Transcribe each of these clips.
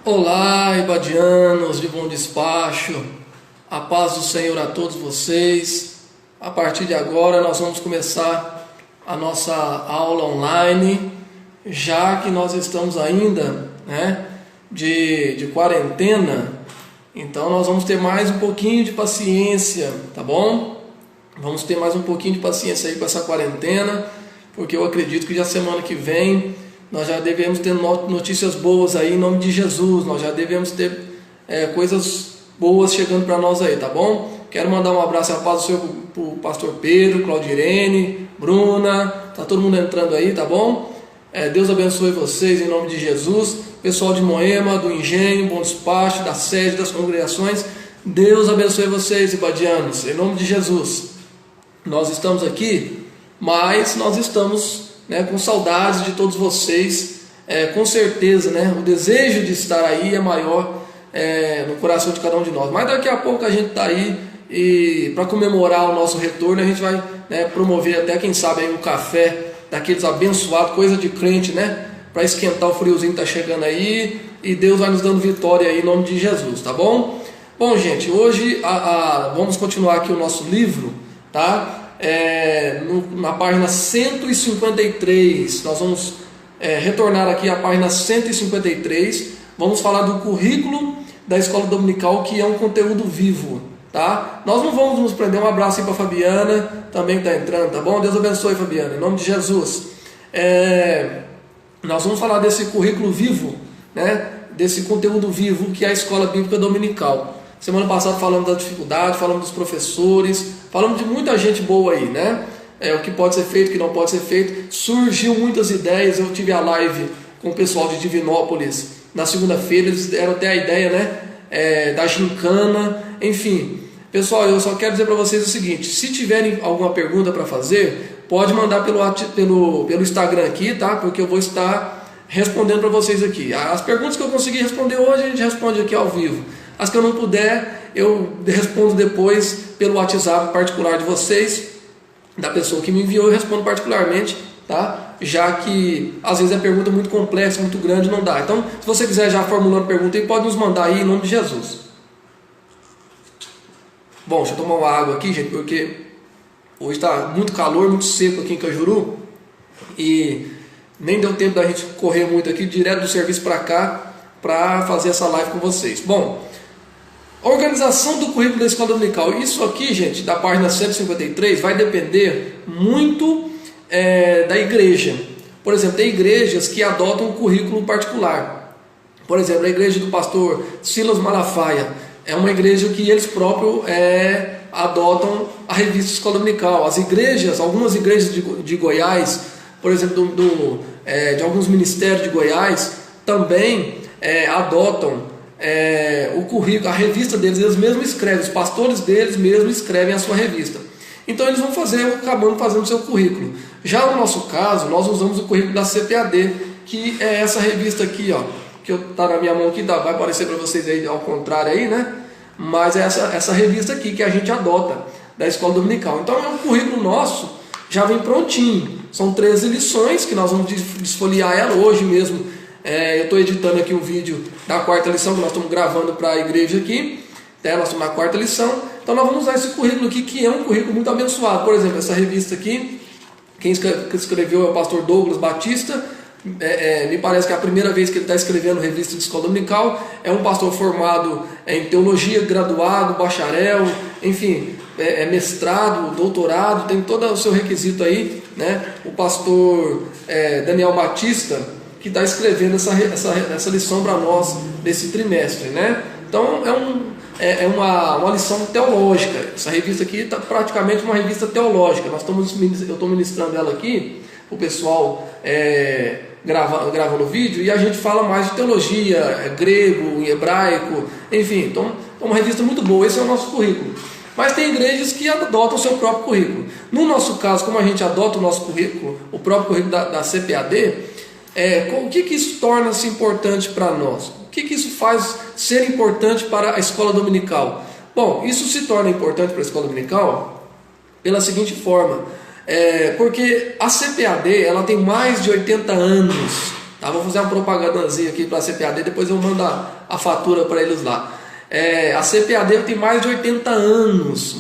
Olá, ibadianos de bom despacho, a paz do Senhor a todos vocês. A partir de agora nós vamos começar a nossa aula online, já que nós estamos ainda de quarentena, então nós vamos ter mais um pouquinho de paciência, tá bom? Vamos ter mais um pouquinho de paciência aí com essa quarentena, porque eu acredito que já semana que vem nós já devemos ter notícias boas aí em nome de Jesus. Nós já devemos ter coisas boas chegando para nós aí, tá bom? Quero mandar um abraço e a paz do Senhor para o pastor Pedro, Claudirene, Bruna, tá todo mundo entrando aí, tá bom? Deus abençoe vocês em nome de Jesus. Pessoal de Moema, do Engenho, Bom Despacho, da sede, das congregações, Deus abençoe vocês, ibadianos, em nome de Jesus. Nós estamos aqui, mas nós estamos com saudades de todos vocês, com certeza, o desejo de estar aí é maior no coração de cada um de nós. Mas daqui a pouco a gente está aí e para comemorar o nosso retorno a gente vai promover até, quem sabe, aí um café daqueles abençoados, coisa de crente, para esquentar o friozinho que está chegando aí, e Deus vai nos dando vitória aí em nome de Jesus, tá bom? Bom, gente, hoje vamos continuar aqui o nosso livro, tá? Na página 153, nós vamos retornar aqui à página 153, vamos falar do currículo da escola dominical, que é um conteúdo vivo, tá? Nós não vamos nos prender. Um abraço aí para Fabiana, também está entrando, tá bom? Deus abençoe, Fabiana, em nome de Jesus. Nós vamos falar desse currículo vivo, desse conteúdo vivo que é a escola bíblica dominical. Semana passada falamos da dificuldade, falamos dos professores, falamos de muita gente boa aí, o que pode ser feito, o que não pode ser feito. Surgiu muitas ideias. Eu tive a live com o pessoal de Divinópolis na segunda-feira, eles deram até a ideia, da gincana, enfim. Pessoal, eu só quero dizer para vocês o seguinte: se tiverem alguma pergunta para fazer, pode mandar pelo Instagram aqui, tá? Porque eu vou estar respondendo para vocês aqui. As perguntas que eu consegui responder hoje, a gente responde aqui ao vivo. As que eu não puder, eu respondo depois pelo WhatsApp particular de vocês, da pessoa que me enviou, eu respondo particularmente, tá? Já que às vezes a pergunta é muito complexa, muito grande, não dá. Então, se você quiser já formulando pergunta, aí pode nos mandar aí em nome de Jesus. Bom, deixa eu tomar uma água aqui, gente, porque hoje está muito calor, muito seco aqui em Cajuru, e nem deu tempo da gente correr muito aqui, direto do serviço para cá, para fazer essa live com vocês. Bom, organização do currículo da escola dominical. Isso aqui, gente, da página 153, vai depender muito da igreja. Por exemplo, tem igrejas que adotam um currículo particular. Por exemplo, a igreja do pastor Silas Malafaia é uma igreja que eles próprios adotam a revista Escola Dominical. As igrejas, algumas igrejas de Goiás, por exemplo, de alguns ministérios de Goiás, também adotam o currículo, a revista deles. Eles mesmos escrevem, os pastores deles mesmos escrevem a sua revista. Então eles vão acabando fazendo o seu currículo. Já no nosso caso, nós usamos o currículo da CPAD, que é essa revista aqui, ó, que está na minha mão aqui, vai aparecer para vocês aí ao contrário aí, mas é essa revista aqui que a gente adota da escola dominical. Então é um currículo nosso, já vem prontinho. São 13 lições que nós vamos desfolhear ela hoje mesmo. Eu estou editando aqui um vídeo da quarta lição que nós estamos gravando para a igreja aqui. Nós estamos na quarta lição. Então nós vamos usar esse currículo aqui, que é um currículo muito abençoado. Por exemplo, essa revista aqui, quem escreveu é o pastor Douglas Batista. Me parece que é a primeira vez que ele está escrevendo revista de escola dominical. É um pastor formado em teologia, graduado, bacharel, enfim, mestrado, doutorado, tem todo o seu requisito aí, O pastor Daniel Batista, que está escrevendo essa lição para nós desse trimestre, Então é uma lição teológica. Essa revista aqui está praticamente uma revista teológica. Eu estou ministrando ela aqui, o pessoal gravando o vídeo, e a gente fala mais de teologia, grego, hebraico, enfim. Então é uma revista muito boa. Esse é o nosso currículo. Mas tem igrejas que adotam o seu próprio currículo. No nosso caso, como a gente adota o nosso currículo, o próprio currículo da CPAD, o que isso torna-se importante para nós? O que isso faz ser importante para a escola dominical? Bom, isso se torna importante para a escola dominical pela seguinte forma: porque a CPAD ela tem mais de 80 anos, Tá? Vou fazer uma propagandazinha aqui para a CPAD, depois eu mando a fatura para eles lá. A CPAD tem mais de 80 anos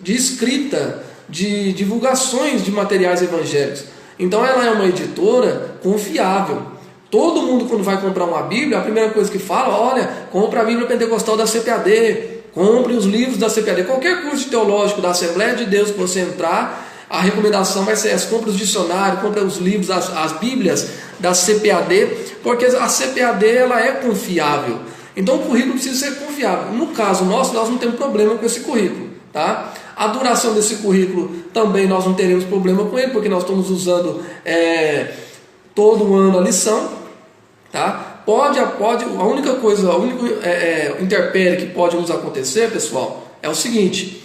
de escrita, de divulgações de materiais evangélicos. Então ela é uma editora confiável. Todo mundo, quando vai comprar uma Bíblia, a primeira coisa que fala: olha, compra a Bíblia Pentecostal da CPAD, compre os livros da CPAD. Qualquer curso teológico da Assembleia de Deus que você entrar, a recomendação vai ser essa: compre os dicionários, compre os livros, as Bíblias da CPAD, porque a CPAD ela é confiável. Então o currículo precisa ser confiável. No caso nosso, nós não temos problema com esse currículo, tá? A duração desse currículo também nós não teremos problema com ele, porque nós estamos usando todo ano a lição, tá? A única coisa, intempérie que pode nos acontecer, pessoal, é o seguinte: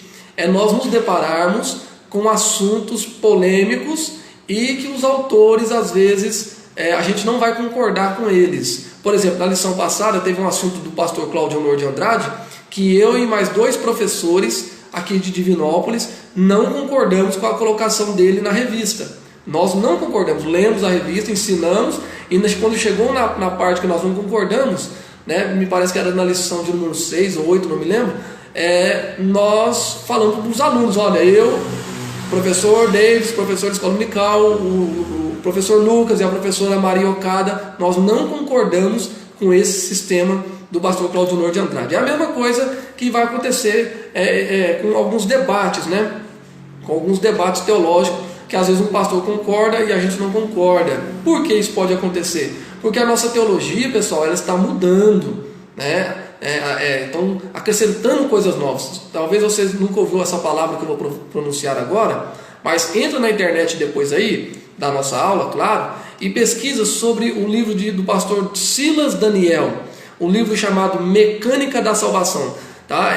nós nos depararmos com assuntos polêmicos e que os autores, às vezes, a gente não vai concordar com eles. Por exemplo, na lição passada teve um assunto do pastor Cláudio Honor de Andrade, que eu e mais 2 professores aqui de Divinópolis não concordamos com a colocação dele na revista. Nós não concordamos, lemos a revista, ensinamos, e quando chegou na parte que nós não concordamos, né, me parece que era na lição de número 6 ou 8, não me lembro, nós falamos para os alunos: olha, eu, professor Davis, professor de escola dominical, o professor Lucas e a professora Maria Okada, nós não concordamos com esse sistema do pastor Cláudio Honor de Andrade. É a mesma coisa que vai acontecer com alguns debates, né? Com alguns debates teológicos, que às vezes um pastor concorda e a gente não concorda. Por que isso pode acontecer? Porque a nossa teologia, pessoal, ela está mudando, né? Então, acrescentando coisas novas. Talvez vocês nunca ouviram essa palavra que eu vou pronunciar agora, mas entra na internet depois aí da nossa aula, claro, e pesquisa sobre o livro do pastor Silas Daniel, um livro chamado Mecânica da Salvação, tá?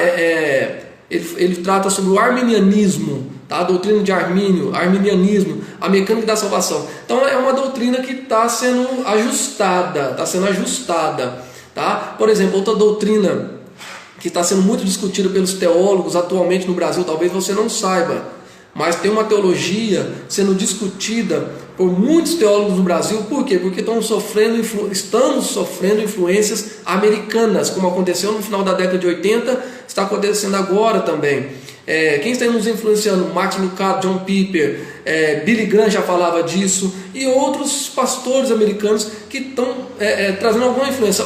Ele trata sobre o arminianismo, tá? A doutrina de arminianismo, a mecânica da salvação. Então é uma doutrina que está sendo ajustada, tá? Por exemplo, outra doutrina que está sendo muito discutida pelos teólogos atualmente no Brasil, talvez você não saiba, mas tem uma teologia sendo discutida por muitos teólogos no Brasil. Por quê? Porque estamos sofrendo influências americanas, como aconteceu no final da década de 80, está acontecendo agora também. Quem está nos influenciando? Martin Lucado, John Piper, Billy Graham já falava disso, e outros pastores americanos que estão trazendo alguma influência.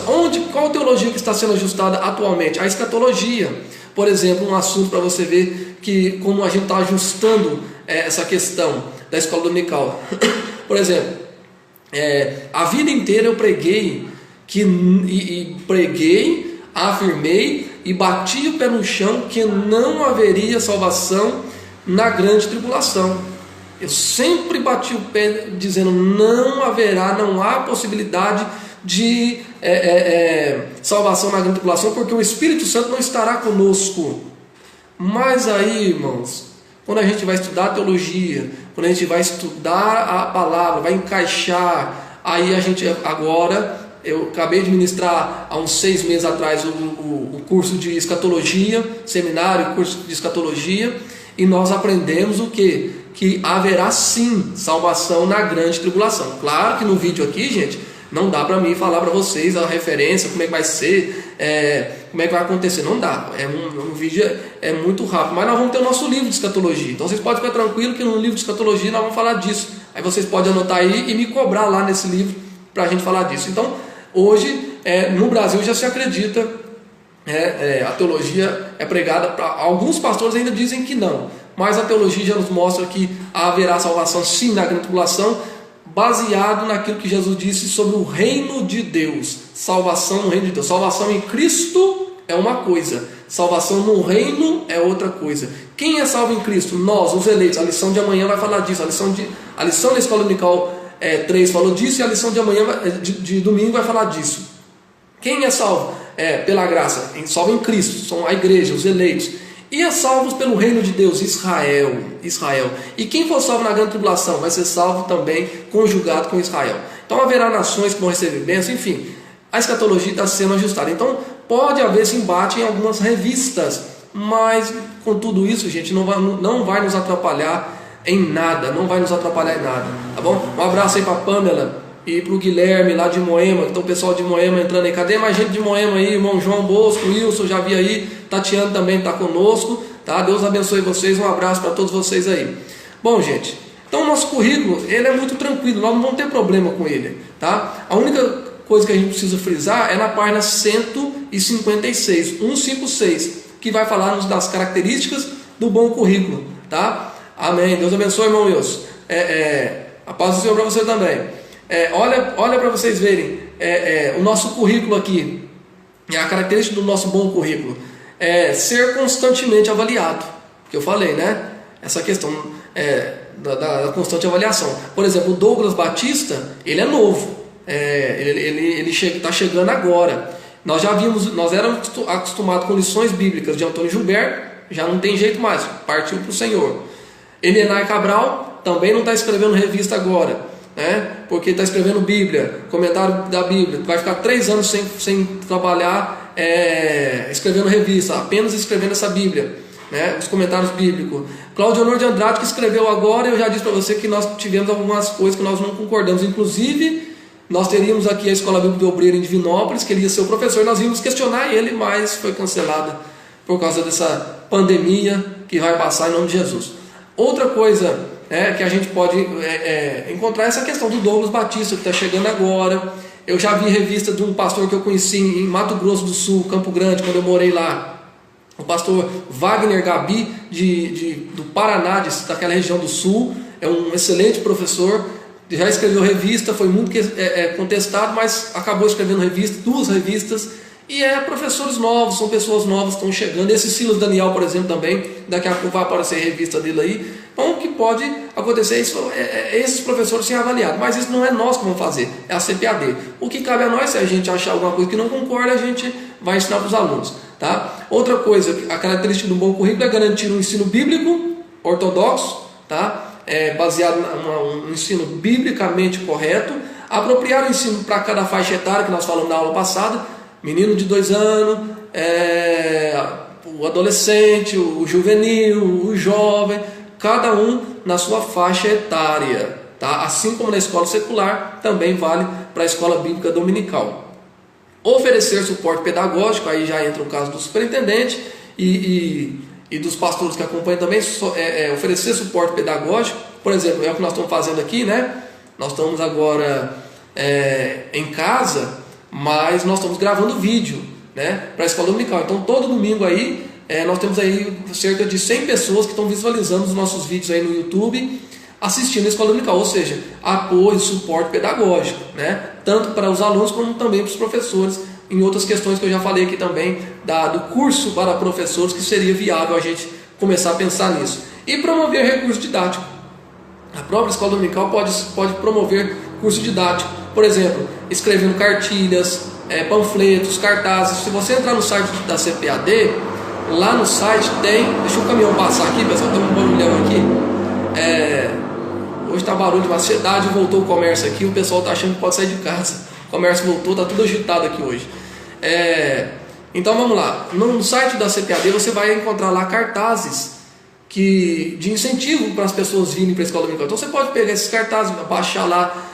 Qual teologia que está sendo ajustada atualmente? A escatologia, por exemplo, um assunto para você ver que como a gente está ajustando essa questão da escola dominical. Por exemplo, a vida inteira eu preguei, afirmei e bati o pé no chão que não haveria salvação na grande tribulação. Eu sempre bati o pé dizendo: não há possibilidade de salvação na grande tribulação, porque o Espírito Santo não estará conosco. Mas aí, irmãos, quando a gente vai estudar teologia, quando a gente vai estudar a palavra, vai encaixar, aí a gente eu acabei de ministrar há uns 6 meses atrás o curso de escatologia, seminário, curso de escatologia, e nós aprendemos o quê? Que haverá sim salvação na grande tribulação. Claro que no vídeo aqui, gente, não dá para mim falar para vocês a referência, como é que vai ser, como é que vai acontecer, não dá. Um vídeo é muito rápido, mas nós vamos ter o nosso livro de escatologia. Então vocês podem ficar tranquilos que no livro de escatologia nós vamos falar disso. Aí vocês podem anotar aí e me cobrar lá nesse livro para a gente falar disso. Então, hoje, no Brasil já se acredita, a teologia é pregada, alguns pastores ainda dizem que não, mas a teologia já nos mostra que haverá salvação sim na grande tribulação, baseado naquilo que Jesus disse sobre o reino de Deus. Salvação no reino de Deus. Salvação em Cristo é uma coisa, salvação no reino é outra coisa. Quem é salvo em Cristo? Nós, os eleitos. A lição de amanhã vai falar disso. A lição da escola dominical 3 falou disso, e a lição de amanhã, de domingo, vai falar disso. Quem é salvo? Pela graça, salvo em Cristo, são a igreja, os eleitos. E é salvos pelo reino de Deus, Israel. E quem for salvo na grande tribulação vai ser salvo também, conjugado com Israel. Então haverá nações que vão receber bênção, enfim. A escatologia está sendo ajustada. Então pode haver esse embate em algumas revistas, mas com tudo isso, gente, não vai nos atrapalhar em nada, tá bom? Um abraço aí para Pamela, e para o Guilherme lá de Moema, então o pessoal de Moema entrando aí. Cadê mais gente de Moema aí? Irmão João Bosco, Wilson, já vi aí. Tatiana também está conosco, tá? Deus abençoe vocês, um abraço para todos vocês aí. Bom, gente, então o nosso currículo, ele é muito tranquilo, nós não vamos ter problema com ele, tá? A única coisa que a gente precisa frisar é na página 156, 156, que vai falar das características do bom currículo, tá? Amém. Deus abençoe, irmão Wilson. A paz do Senhor para você também. Olha para vocês verem o nosso currículo aqui. A característica do nosso bom currículo é ser constantemente avaliado, que eu falei, né? Essa questão da constante avaliação. Por exemplo, o Douglas Batista, ele é novo, ele está chegando agora. Nós éramos acostumados com lições bíblicas de Antônio Gilberto, já não tem jeito mais, partiu para o Senhor. Elienay Cabral também não está escrevendo revista agora, né? Porque está escrevendo Bíblia, comentário da Bíblia. Vai ficar 3 anos sem trabalhar escrevendo revista, apenas escrevendo essa Bíblia, né? Os comentários bíblicos. Cláudio Honor de Andrade, que escreveu agora, eu já disse para você que nós tivemos algumas coisas que nós não concordamos. Inclusive, nós teríamos aqui a Escola Bíblica do Obreiro em Divinópolis, que ele ia ser o professor, nós íamos questionar ele, mas foi cancelada por causa dessa pandemia que vai passar em nome de Jesus. Outra coisa que a gente pode encontrar é essa questão do Douglas Batista, que está chegando agora. Eu já vi revista de um pastor que eu conheci em Mato Grosso do Sul, Campo Grande, quando eu morei lá. O pastor Wagner Gabi, do Paraná, daquela região do Sul. É um excelente professor, já escreveu revista, foi muito contestado, mas acabou escrevendo revista, 2 revistas. E professores novos, são pessoas novas que estão chegando. Esse Silas Daniel, por exemplo, também, daqui a pouco vai aparecer a revista dele aí. Então o que pode acontecer esses professores serem avaliados, mas isso não é nós que vamos fazer, é a CPAD. O que cabe a nós, se a gente achar alguma coisa que não concorda, a gente vai ensinar para os alunos, tá? Outra coisa, a característica do bom currículo é garantir um ensino bíblico ortodoxo, tá? Baseado num ensino biblicamente correto, apropriar o ensino para cada faixa etária, que nós falamos na aula passada. Menino de 2 anos, o adolescente, o juvenil, o jovem, cada um na sua faixa etária, tá? Assim como na escola secular, também vale para a escola bíblica dominical. Oferecer suporte pedagógico, aí já entra o caso do superintendente e dos pastores que acompanham também, oferecer suporte pedagógico. Por exemplo, é o que nós estamos fazendo aqui, né? Nós estamos agora em casa, mas nós estamos gravando vídeo, né, para a escola dominical. Então todo domingo aí nós temos aí cerca de 100 pessoas que estão visualizando os nossos vídeos aí no YouTube, assistindo a escola dominical, ou seja, apoio, suporte pedagógico, né, tanto para os alunos como também para os professores, em outras questões que eu já falei aqui também, do curso para professores, que seria viável a gente começar a pensar nisso. E promover recurso didático. A própria escola dominical pode promover curso didático, por exemplo, escrevendo cartilhas, panfletos, cartazes. Se você entrar no site da CPAD, lá no site tem... Deixa o caminhão passar aqui, pessoal, tem um barulhão aqui. Hoje está barulho de ansiedade, voltou o comércio aqui, o pessoal está achando que pode sair de casa. O comércio voltou, está tudo agitado aqui hoje. Então vamos lá, no site da CPAD você vai encontrar lá cartazes de incentivo para as pessoas virem para a escola dominical. Então você pode pegar esses cartazes, baixar lá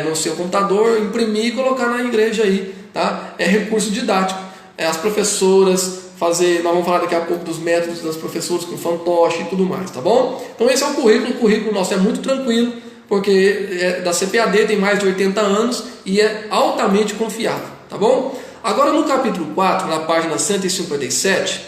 no seu computador, imprimir e colocar na igreja aí, tá? É recurso didático. As professoras nós vamos falar daqui a pouco dos métodos das professoras com fantoche e tudo mais, tá bom? Então esse é o currículo nosso é muito tranquilo, porque da CPAD, tem mais de 80 anos e é altamente confiável, tá bom? Agora no capítulo 4, na página 157,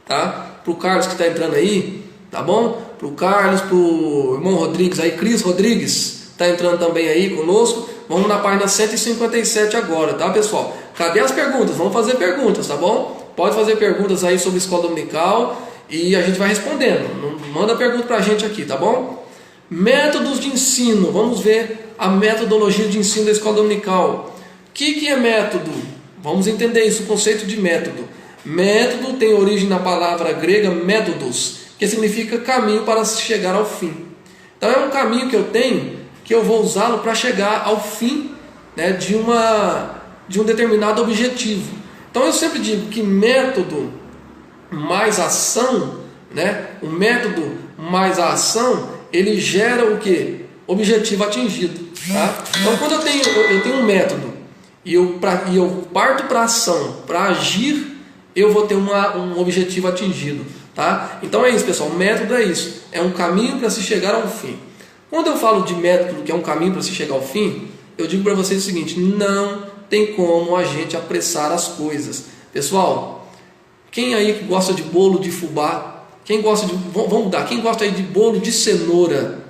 tá? Para o Carlos que está entrando aí, tá bom? Para o Carlos, para o irmão Rodrigues aí, Cris Rodrigues, está entrando também aí conosco. Vamos na página 157 agora, tá, pessoal? Cadê as perguntas? Vamos fazer perguntas, tá bom? Pode fazer perguntas aí sobre escola dominical e a gente vai respondendo. Manda pergunta para a gente aqui, tá bom? Métodos de ensino. Vamos ver a metodologia de ensino da escola dominical. O que é método? Vamos entender isso, o conceito de método. Método tem origem na palavra grega métodos, que significa caminho para chegar ao fim. Então é um caminho que eu tenho, que eu vou usá-lo para chegar ao fim, né, de um determinado objetivo. Então eu sempre digo que método mais ação, né, o método mais a ação, ele gera o quê? Objetivo atingido. Tá? Então, quando eu tenho um método e eu parto para ação, para agir, eu vou ter um objetivo atingido. Tá? Então é isso, pessoal. O método é isso. É um caminho para se chegar ao fim. Quando eu falo de método, que é um caminho para se chegar ao fim, eu digo para vocês o seguinte: não tem como a gente apressar as coisas. Pessoal, quem aí que gosta de bolo de fubá? Quem gosta de... Vamos mudar. Quem gosta aí de bolo de cenoura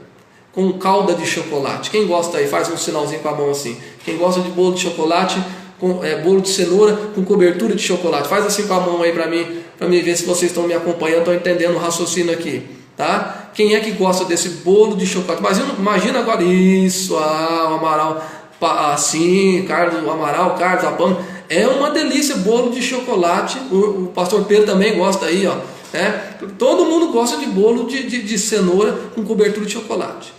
com calda de chocolate? Quem gosta aí? Faz um sinalzinho com a mão assim. Quem gosta de bolo de chocolate, bolo de cenoura com cobertura de chocolate? Faz assim com a mão aí para mim ver se vocês estão me acompanhando, estão entendendo o raciocínio aqui. Tá? Quem é que gosta desse bolo de chocolate? Imagina agora isso, o Amaral, assim, Carlos, o Amaral, Carlos, a Pam. É uma delícia bolo de chocolate. O pastor Pedro também gosta aí, ó. Todo mundo gosta de bolo de cenoura com cobertura de chocolate.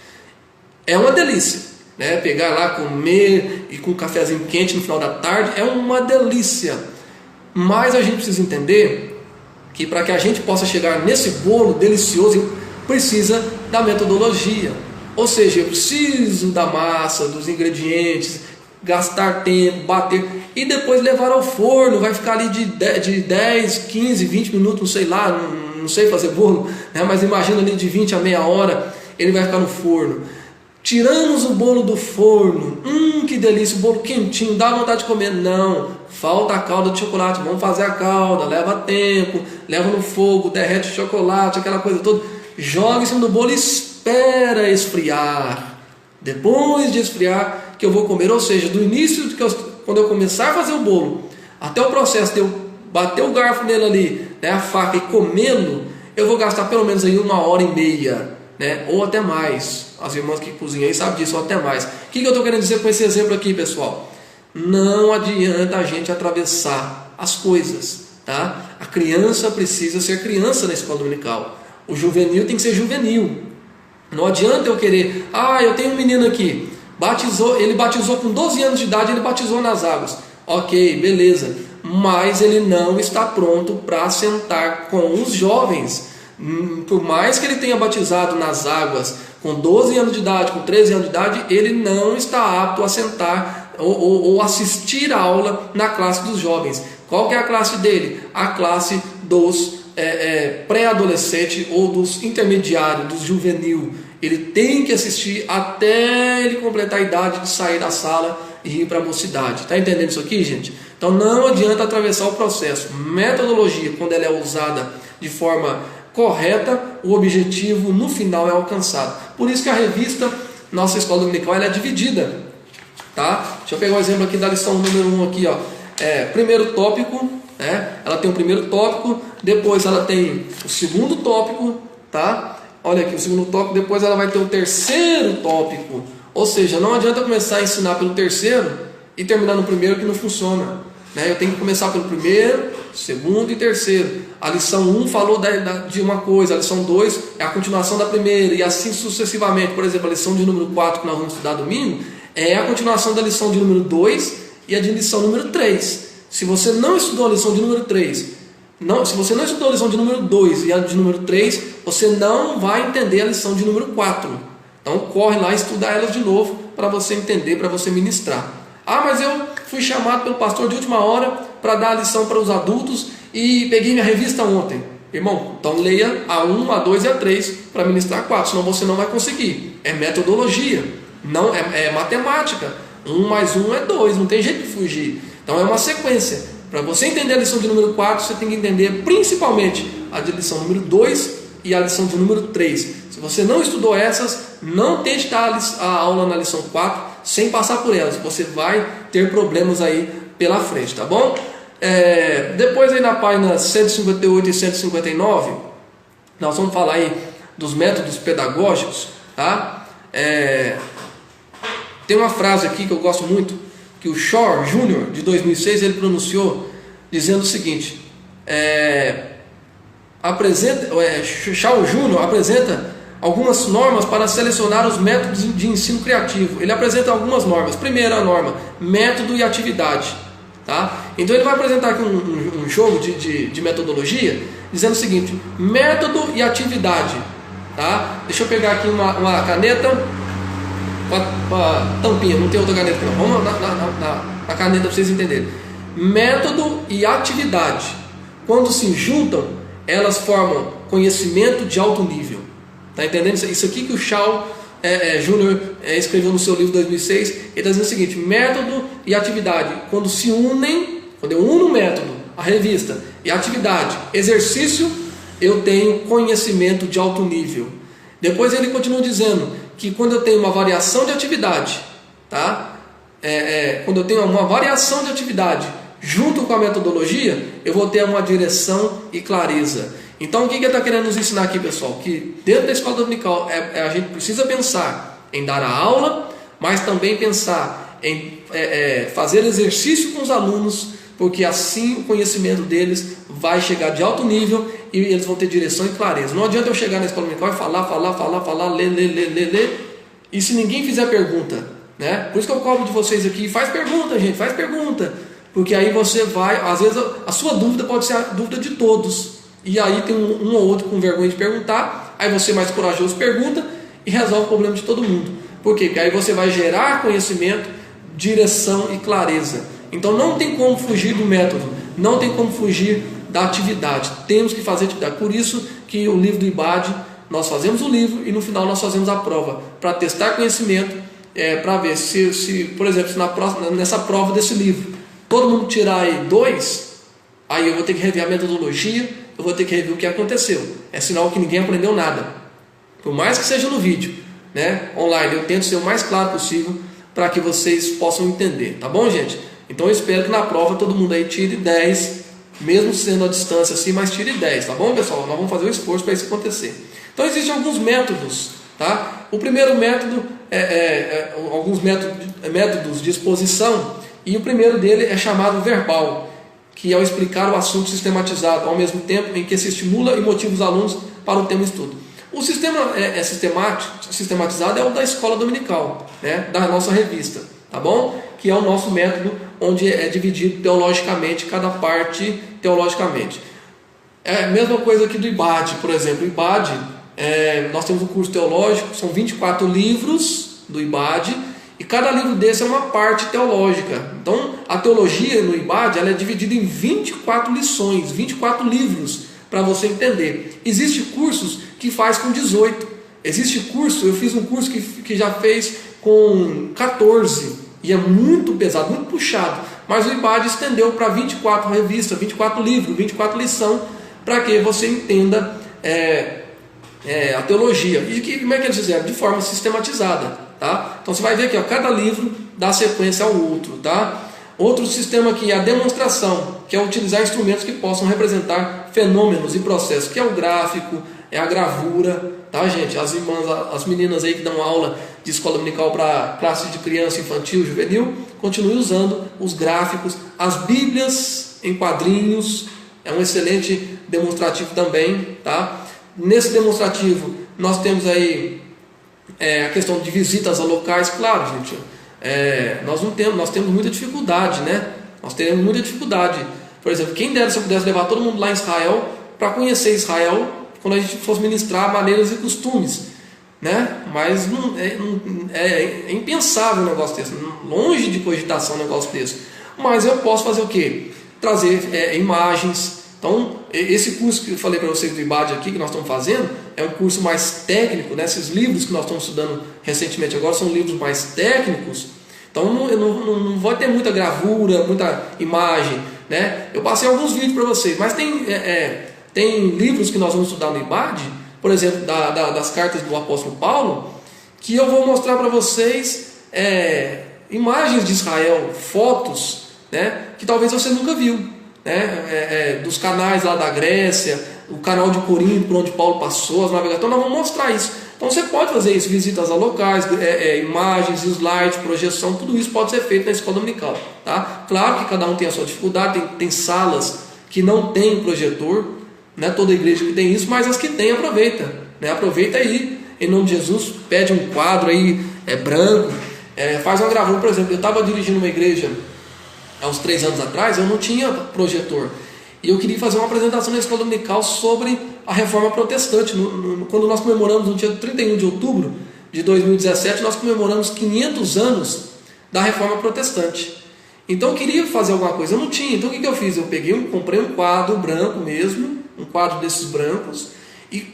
É uma delícia, né? Pegar lá, comer e com um cafezinho quente no final da tarde é uma delícia. Mas a gente precisa entender que para que a gente possa chegar nesse bolo delicioso, precisa da metodologia. Ou seja, eu preciso da massa, dos ingredientes, gastar tempo, bater e depois levar ao forno. Vai ficar ali de 10, 15, 20 minutos, não sei lá, não sei fazer bolo, né? Mas imagina ali de 20 a meia hora, ele vai ficar no forno. Tiramos o bolo do forno, que delícia, o bolo quentinho, dá vontade de comer. Não, falta a calda de chocolate, vamos fazer a calda, leva tempo, leva no fogo, derrete o chocolate, aquela coisa toda, joga em cima do bolo e espera esfriar. Depois de esfriar que eu vou comer, ou seja, do início, quando eu começar a fazer o bolo, até o processo de eu bater o garfo nele ali, né, a faca e comendo, eu vou gastar pelo menos aí 1h30, né, ou até mais. As irmãs que cozinham aí sabem disso, ou até mais. O que eu estou querendo dizer com esse exemplo aqui, pessoal? Não adianta a gente atravessar as coisas, tá? A criança precisa ser criança na escola dominical. O juvenil tem que ser juvenil. Não adianta eu querer... eu tenho um menino aqui, ele batizou com 12 anos de idade, ele batizou nas águas. Ok, beleza. Mas ele não está pronto para sentar com os jovens. Por mais que ele tenha batizado nas águas com 12 anos de idade, com 13 anos de idade, ele não está apto a sentar ou assistir a aula na classe dos jovens. Qual que é a classe dele? A classe dos pré-adolescente ou dos intermediários, dos juvenil. Ele tem que assistir até ele completar a idade de sair da sala e ir para a mocidade. Está entendendo isso aqui, gente? Então não adianta atravessar o processo. Metodologia, quando ela é usada de forma correta, o objetivo no final é alcançado. Por isso que a revista Nossa Escola Dominical ela é dividida, tá? Deixa eu pegar o exemplo aqui da lição número 1 aqui, ó. Primeiro tópico, né? Ela tem o primeiro tópico, depois ela tem o segundo tópico, tá? Olha aqui, o segundo tópico, depois ela vai ter o terceiro tópico. Ou seja, não adianta começar a ensinar pelo terceiro e terminar no primeiro, que não funciona, né? Eu tenho que começar pelo primeiro, segundo e terceiro. A lição 1 falou de uma coisa, a lição 2 é a continuação da primeira, e assim sucessivamente. Por exemplo, a lição de número 4 que nós vamos estudar domingo é a continuação da lição de número 2 e a de lição número 3. Se você não estudou a lição de número 3, se você não estudou a lição de número 2 e a de número 3, você não vai entender a lição de número 4. Então corre lá e estuda elas de novo para você entender, para você ministrar. Mas eu fui chamado pelo pastor de última hora para dar a lição para os adultos e peguei minha revista ontem. Irmão, então leia a 1, a 2 e a 3 para ministrar a 4, senão você não vai conseguir. É metodologia, não é matemática. 1 mais 1 é 2, não tem jeito de fugir. Então é uma sequência. Para você entender a lição de número 4, você tem que entender principalmente a de lição número 2 e a lição de número 3. Se você não estudou essas, não tente dar a aula na lição 4 sem passar por elas. Você vai ter problemas aí pela frente, tá bom? Depois aí na página 158 e 159, nós vamos falar aí dos métodos pedagógicos, tá? Tem uma frase aqui que eu gosto muito, que o Shaw Jr., de 2006, ele pronunciou, dizendo o seguinte: Shaw Jr. apresenta algumas normas para selecionar os métodos de ensino criativo. Ele apresenta algumas normas. Primeira norma, método e atividade, tá? Então ele vai apresentar aqui um jogo de metodologia, dizendo o seguinte: método e atividade, tá? Deixa eu pegar aqui uma caneta. tampinha, não tem outra caneta aqui não. Vamos na caneta para vocês entenderem. Método e atividade, quando se juntam, elas formam conhecimento de alto nível. Está entendendo? Isso aqui que o Shaw Júnior escreveu no seu livro 2006, ele está dizendo o seguinte: método e atividade, quando se unem, quando eu uno o método, a revista, e a atividade, exercício, eu tenho conhecimento de alto nível. Depois ele continua dizendo que quando eu tenho uma variação de atividade, tá? Quando eu tenho uma variação de atividade junto com a metodologia, eu vou ter uma direção e clareza. Então o que ele está querendo nos ensinar aqui, pessoal? Que dentro da escola dominical a gente precisa pensar em dar a aula, mas também pensar em fazer exercício com os alunos, porque assim o conhecimento deles vai chegar de alto nível e eles vão ter direção e clareza. Não adianta eu chegar na escola dominical e falar, ler, e se ninguém fizer pergunta, né? Por isso que eu cobro de vocês aqui: faz pergunta, gente, faz pergunta, porque aí você vai, às vezes a sua dúvida pode ser a dúvida de todos, e aí tem um ou outro com vergonha de perguntar, aí você mais corajoso pergunta e resolve o problema de todo mundo. Por quê? Porque aí você vai gerar conhecimento, direção e clareza. Então não tem como fugir do método, não tem como fugir da atividade, temos que fazer atividade. Por isso que o livro do IBAD, nós fazemos o livro e no final nós fazemos a prova, para testar conhecimento, para ver se, por exemplo, nessa prova desse livro, todo mundo tirar aí 2, aí eu vou ter que rever a metodologia, eu vou ter que rever o que aconteceu. É sinal que ninguém aprendeu nada. Por mais que seja no vídeo, né, online, eu tento ser o mais claro possível para que vocês possam entender, tá bom, gente? Então eu espero que na prova todo mundo aí tire 10, mesmo sendo a distância assim, mas tire 10, tá bom, pessoal? Nós vamos fazer um esforço para isso acontecer. Então existem alguns métodos, tá? O primeiro método alguns métodos de exposição, e o primeiro dele é chamado verbal, que é o explicar o assunto sistematizado, ao mesmo tempo em que se estimula e motiva os alunos para o tema estudo. O sistema sistematizado é o da escola dominical, né, da nossa revista, tá bom? Que é o nosso método, onde é dividido teologicamente, cada parte teologicamente. É a mesma coisa aqui do IBAD, por exemplo. O IBAD, nós temos um curso teológico, são 24 livros do IBAD, e cada livro desse é uma parte teológica. Então, a teologia no IBAD ela é dividida em 24 lições, 24 livros, para você entender. Existem cursos que faz com 18. Existe curso, eu fiz um curso que já fez com 14, e é muito pesado, muito puxado. Mas o IBAD estendeu para 24 revistas, 24 livros, 24 lições, para que você entenda a teologia. E como é que eles fizeram? De forma sistematizada, tá? Então você vai ver aqui, ó, cada livro dá sequência ao outro, tá? Outro sistema aqui é a demonstração, que é utilizar instrumentos que possam representar fenômenos e processos, que é o gráfico, é a gravura, tá, gente? As irmãs, as meninas aí que dão aula de escola dominical para classes de criança, infantil, juvenil, continuem usando os gráficos, as bíblias em quadrinhos, é um excelente demonstrativo também, tá? Nesse demonstrativo nós temos aí a questão de visitas a locais, claro, gente, nós temos muita dificuldade, né? Nós teremos muita dificuldade. Por exemplo, quem dera se eu pudesse levar todo mundo lá em Israel para conhecer Israel, quando a gente fosse ministrar maneiras e costumes, né? Mas é impensável um negócio desse, longe de cogitação um negócio desse. Mas eu posso fazer o quê? Trazer imagens. Então, esse curso que eu falei para vocês do IBAD aqui, que nós estamos fazendo, é um curso mais técnico, né? Esses livros que nós estamos estudando recentemente agora são livros mais técnicos. Então não vai ter muita gravura, muita imagem, né? Eu passei alguns vídeos para vocês, mas tem livros que nós vamos estudar no IBAD, por exemplo, das cartas do apóstolo Paulo, que eu vou mostrar para vocês imagens de Israel, fotos, né? Que talvez você nunca viu, né? Dos canais lá da Grécia, o canal de Corinto, por onde Paulo passou, as navegações. Então nós vamos mostrar isso. Então você pode fazer isso, visitas a locais, imagens, slides, projeção, tudo isso pode ser feito na escola dominical, tá? Claro que cada um tem a sua dificuldade, tem salas que não tem projetor, não é toda igreja que tem isso, mas as que tem aproveita, né? Aproveita aí, em nome de Jesus, pede um quadro aí branco, faz uma gravura. Por exemplo, eu estava dirigindo uma igreja há uns 3 anos atrás, eu não tinha projetor, e eu queria fazer uma apresentação na escola dominical sobre a reforma protestante. Quando nós comemoramos no dia 31 de outubro, de 2017, nós comemoramos 500 anos da Reforma Protestante. Então eu queria fazer alguma coisa, eu não tinha. Então o que eu fiz? Eu comprei um quadro branco mesmo, um quadro desses brancos, e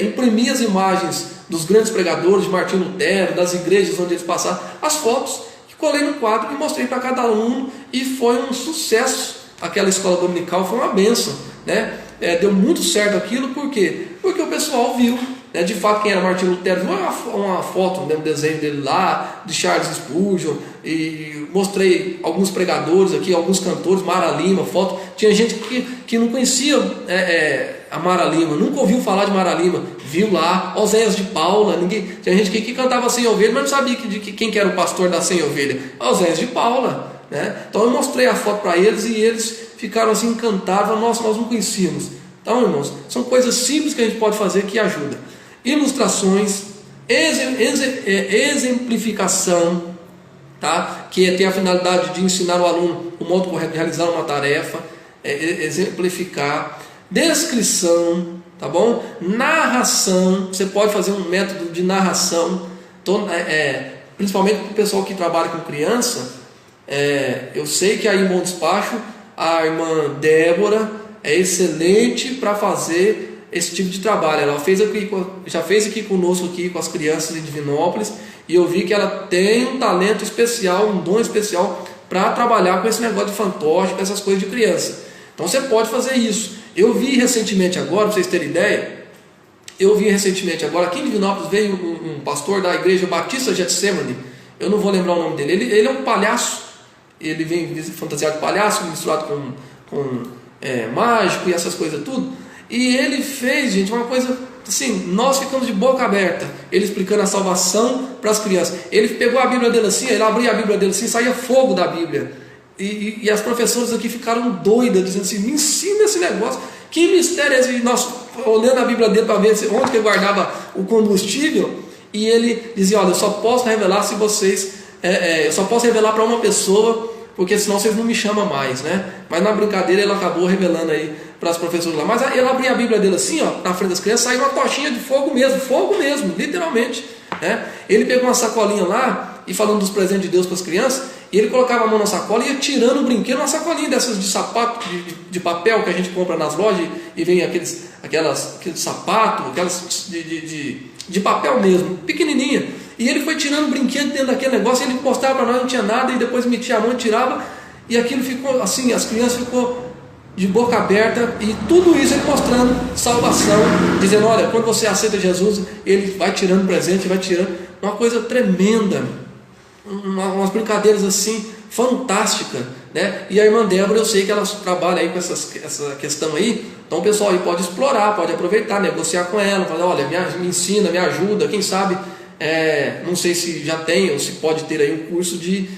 imprimi as imagens dos grandes pregadores, de Martinho Lutero, das igrejas onde eles passaram, as fotos, que colei no quadro e mostrei para cada aluno, e foi um sucesso. Aquela escola dominical foi uma bênção, né? Deu muito certo aquilo, por quê? Porque o pessoal viu, né, de fato quem era Martinho Lutero, viu uma foto, né, um desenho dele lá, de Charles Spurgeon, e mostrei alguns pregadores aqui, alguns cantores, Mara Lima, foto. Tinha gente que não conhecia a Mara Lima, nunca ouviu falar de Mara Lima, viu lá, Oséias de Paula, tinha gente que cantava Sem Ovelha, mas não sabia quem que era o pastor da Sem Ovelha, Oséias de Paula, né? Então eu mostrei a foto para eles e eles ficaram assim encantados, nossa, nós não conhecíamos. Então, irmãos, são coisas simples que a gente pode fazer que ajudam. Ilustrações, exemplificação, tá? Que tem a finalidade de ensinar o aluno o modo correto de realizar uma tarefa, exemplificar, descrição, tá bom? Narração, você pode fazer um método de narração, principalmente para o pessoal que trabalha com criança. Eu sei que aí em Bom Despacho a irmã Débora é excelente para fazer esse tipo de trabalho. Ela já fez aqui conosco aqui com as crianças em Divinópolis, e eu vi que ela tem um talento especial, um dom especial para trabalhar com esse negócio de fantoche, com essas coisas de criança. Então você pode fazer isso. Eu vi recentemente agora, para vocês terem ideia, aqui em Divinópolis veio um pastor da igreja Batista Getsemane, eu não vou lembrar o nome dele, ele é um palhaço, ele vem fantasiado de palhaço, misturado com mágico e essas coisas tudo, e ele fez, gente, uma coisa assim, nós ficamos de boca aberta, ele explicando a salvação para as crianças. Ele pegou a Bíblia dele assim, ele abria a Bíblia dele assim, saía fogo da Bíblia, e as professoras aqui ficaram doidas, dizendo assim, me ensina esse negócio, que mistério é esse? E nós olhando a Bíblia dele para ver onde que ele guardava o combustível, e ele dizia, olha, eu só posso revelar se vocês, eu só posso revelar para uma pessoa, porque senão vocês não me chamam mais, né? Mas na brincadeira ele acabou revelando aí para as professoras lá. Mas ele abria a Bíblia dele assim, ó, na frente das crianças, saiu uma tochinha de fogo mesmo, literalmente, né? Ele pegou uma sacolinha lá, e falando dos presentes de Deus para as crianças, e ele colocava a mão na sacola e ia tirando o brinquedo, uma sacolinha dessas de sapato, de papel que a gente compra nas lojas, e vem aqueles sapatos, aquelas de papel mesmo, pequenininha. E ele foi tirando o brinquedo dentro daquele negócio, ele postava para nós, não tinha nada, e depois metia a mão e tirava, e aquilo ficou assim, as crianças ficou de boca aberta, e tudo isso ele mostrando salvação, dizendo, olha, quando você aceita Jesus, ele vai tirando presente, vai tirando, uma coisa tremenda, umas brincadeiras assim, fantásticas, né? E a irmã Débora, eu sei que ela trabalha aí com essa questão aí, então o pessoal aí pode explorar, pode aproveitar, negociar com ela, falar, olha, me ensina, me ajuda, quem sabe, não sei se já tem ou se pode ter aí um curso de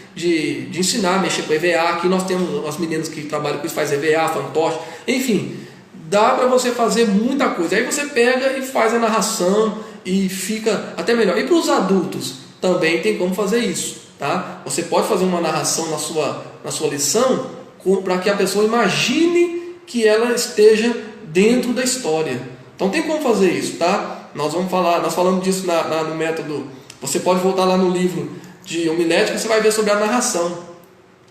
ensinar, mexer com EVA. Aqui nós temos as meninas que trabalham com isso, faz EVA, fantoche, enfim, dá para você fazer muita coisa. Aí você pega e faz a narração e fica até melhor. E para os adultos também tem como fazer isso, tá? Você pode fazer uma narração na sua lição para que a pessoa imagine que ela esteja dentro da história. Então tem como fazer isso, tá? Nós falamos disso no método. Você pode voltar lá no livro de homilética, você vai ver sobre a narração,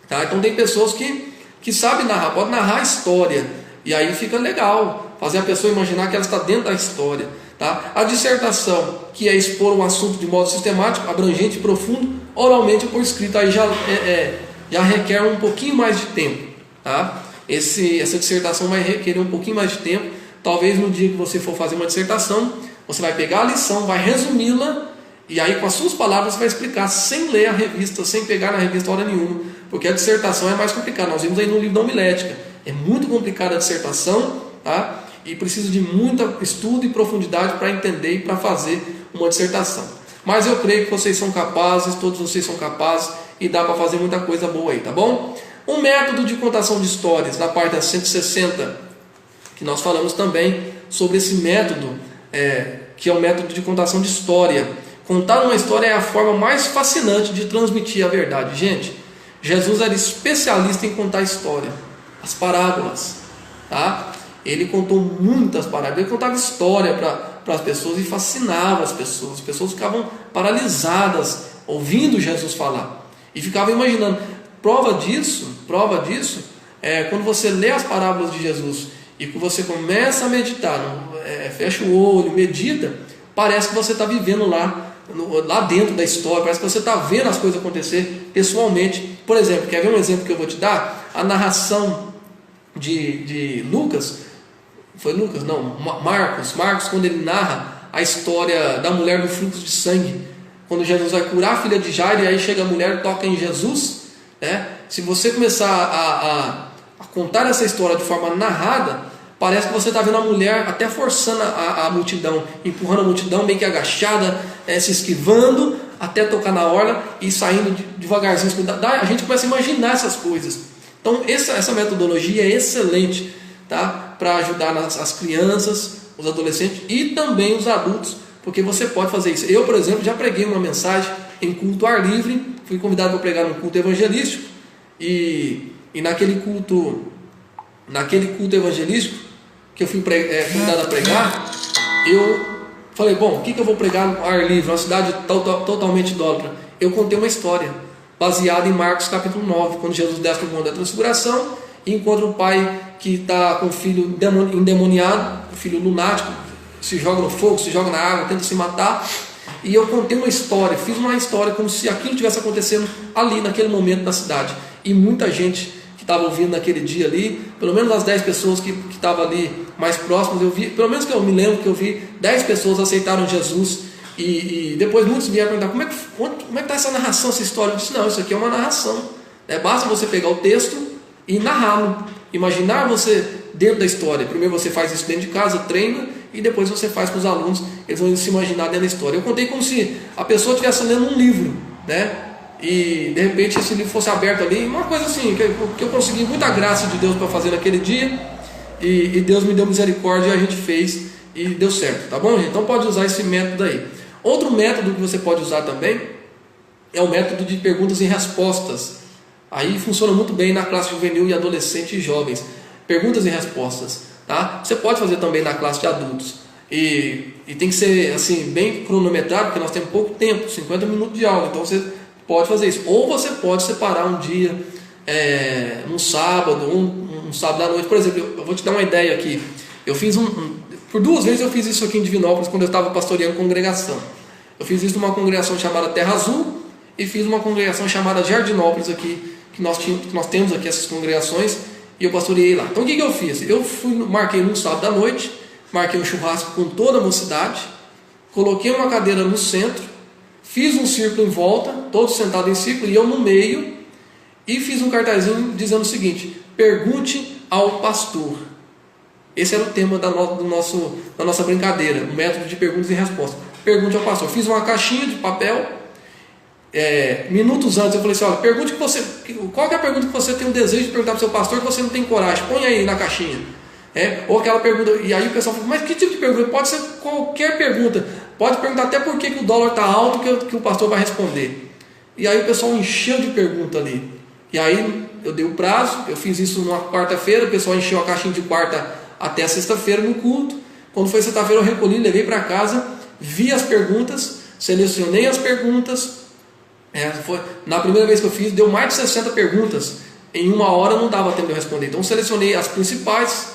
tá? Então tem pessoas que sabem narrar, pode narrar a história, e aí fica legal, fazer a pessoa imaginar que ela está dentro da história, tá? A dissertação, que é expor um assunto de modo sistemático, abrangente e profundo, oralmente ou por escrito, aí já requer um pouquinho mais de tempo, tá? Essa dissertação vai requerer um pouquinho mais de tempo. Talvez no dia que você for fazer uma dissertação, você vai pegar a lição, vai resumi-la, e aí com as suas palavras você vai explicar, sem ler a revista, sem pegar na revista hora nenhuma, porque a dissertação é mais complicada. Nós vimos aí no livro da homilética, é muito complicada a dissertação, tá? E precisa de muito estudo e profundidade para entender e para fazer uma dissertação. Mas eu creio que vocês são capazes, todos vocês são capazes, e dá para fazer muita coisa boa aí, tá bom? Um método de contação de histórias, na parte da 160, que nós falamos também sobre esse método, que é o método de contação de história. Contar uma história é a forma mais fascinante de transmitir a verdade. Gente, Jesus era especialista em contar história, as parábolas, tá? Ele contou muitas parábolas, ele contava história para as pessoas e fascinava as pessoas ficavam paralisadas ouvindo Jesus falar e ficavam imaginando. Prova disso é quando você lê as parábolas de Jesus e que você começa a meditar, fecha o olho, medita, parece que você está vivendo lá dentro da história, parece que você está vendo as coisas acontecer pessoalmente. Por exemplo, quer ver um exemplo que eu vou te dar? A narração de Lucas, foi Lucas? Não, Marcos, quando ele narra a história da mulher do fluxo de sangue, quando Jesus vai curar a filha de Jairo, e aí chega a mulher, toca em Jesus, né? Se você começar a contar essa história de forma narrada, parece que você está vendo a mulher até forçando a multidão, empurrando a multidão, meio que agachada, se esquivando, até tocar na orla e saindo devagarzinho. A gente começa a imaginar essas coisas. Então essa metodologia é excelente, tá? Para ajudar as crianças, os adolescentes e também os adultos, porque você pode fazer isso. Eu, por exemplo, já preguei uma mensagem em culto ao ar livre, fui convidado para pregar num culto evangelístico, e naquele culto evangelístico que eu fui convidado a pregar, eu falei, bom, o que eu vou pregar no ar livre, uma cidade totalmente idólatra? Eu contei uma história baseada em Marcos capítulo 9, quando Jesus desce para o monte da transfiguração e encontra um pai que está com um filho endemoniado, um filho lunático, se joga no fogo, se joga na água, tenta se matar. E eu contei uma história, fiz uma história como se aquilo estivesse acontecendo ali, naquele momento na cidade. E muita gente que estava ouvindo naquele dia ali, pelo menos as 10 pessoas que estavam ali mais próximas, eu vi, pelo menos que eu me lembro que eu vi, 10 pessoas aceitaram Jesus. E depois muitos vieram perguntar, como é que está essa narração, essa história? Eu disse, não, isso aqui é uma narração. Basta você pegar o texto e narrá-lo. Imaginar você dentro da história. Primeiro você faz isso dentro de casa, treina, e depois você faz com os alunos, eles vão se imaginar dentro da história. Eu contei como se a pessoa estivesse lendo um livro, né? E de repente esse livro fosse aberto ali, uma coisa assim, que eu consegui muita graça de Deus para fazer naquele dia, e Deus me deu misericórdia e a gente fez e deu certo, tá bom, gente? Então pode usar esse método aí. Outro método que você pode usar também é o método de perguntas e respostas. Aí funciona muito bem na classe juvenil e adolescente e jovens. Perguntas e respostas, tá? Você pode fazer também na classe de adultos. E tem que ser assim, bem cronometrado, porque nós temos pouco tempo, 50 minutos de aula. Então você pode fazer isso. Ou você pode separar um dia, um sábado, um sábado à noite. Por exemplo, eu vou te dar uma ideia aqui. Eu fiz por 2 vezes eu fiz isso aqui em Divinópolis, quando eu estava pastoreando congregação. Eu fiz isso numa congregação chamada Terra Azul e fiz uma congregação chamada Jardinópolis aqui, que nós temos aqui essas congregações, e eu pastoreei lá. Então o que eu fiz? Eu marquei num sábado à noite, marquei um churrasco com toda a mocidade, coloquei uma cadeira no centro, fiz um círculo em volta, todos sentados em círculo, e eu no meio, e fiz um cartazinho dizendo o seguinte: pergunte ao pastor. Esse era o tema da nossa brincadeira, o método de perguntas e respostas. Pergunte ao pastor. Fiz uma caixinha de papel, minutos antes eu falei assim, olha, pergunte qual é a pergunta que você tem um desejo de perguntar para o seu pastor que você não tem coragem, põe aí na caixinha. Ou aquela pergunta, e aí o pessoal falou, mas que tipo de pergunta? Pode ser qualquer pergunta, pode perguntar até por que o dólar está alto, que o pastor vai responder. E aí o pessoal encheu de pergunta ali. E aí eu dei o prazo, eu fiz isso numa quarta-feira, o pessoal encheu a caixinha de quarta até a sexta-feira no culto. Quando foi sexta-feira eu recolhi, levei para casa, vi as perguntas, selecionei as perguntas. Na primeira vez que eu fiz, deu mais de 60 perguntas. Em 1 hora não dava tempo de eu responder. Então selecionei as principais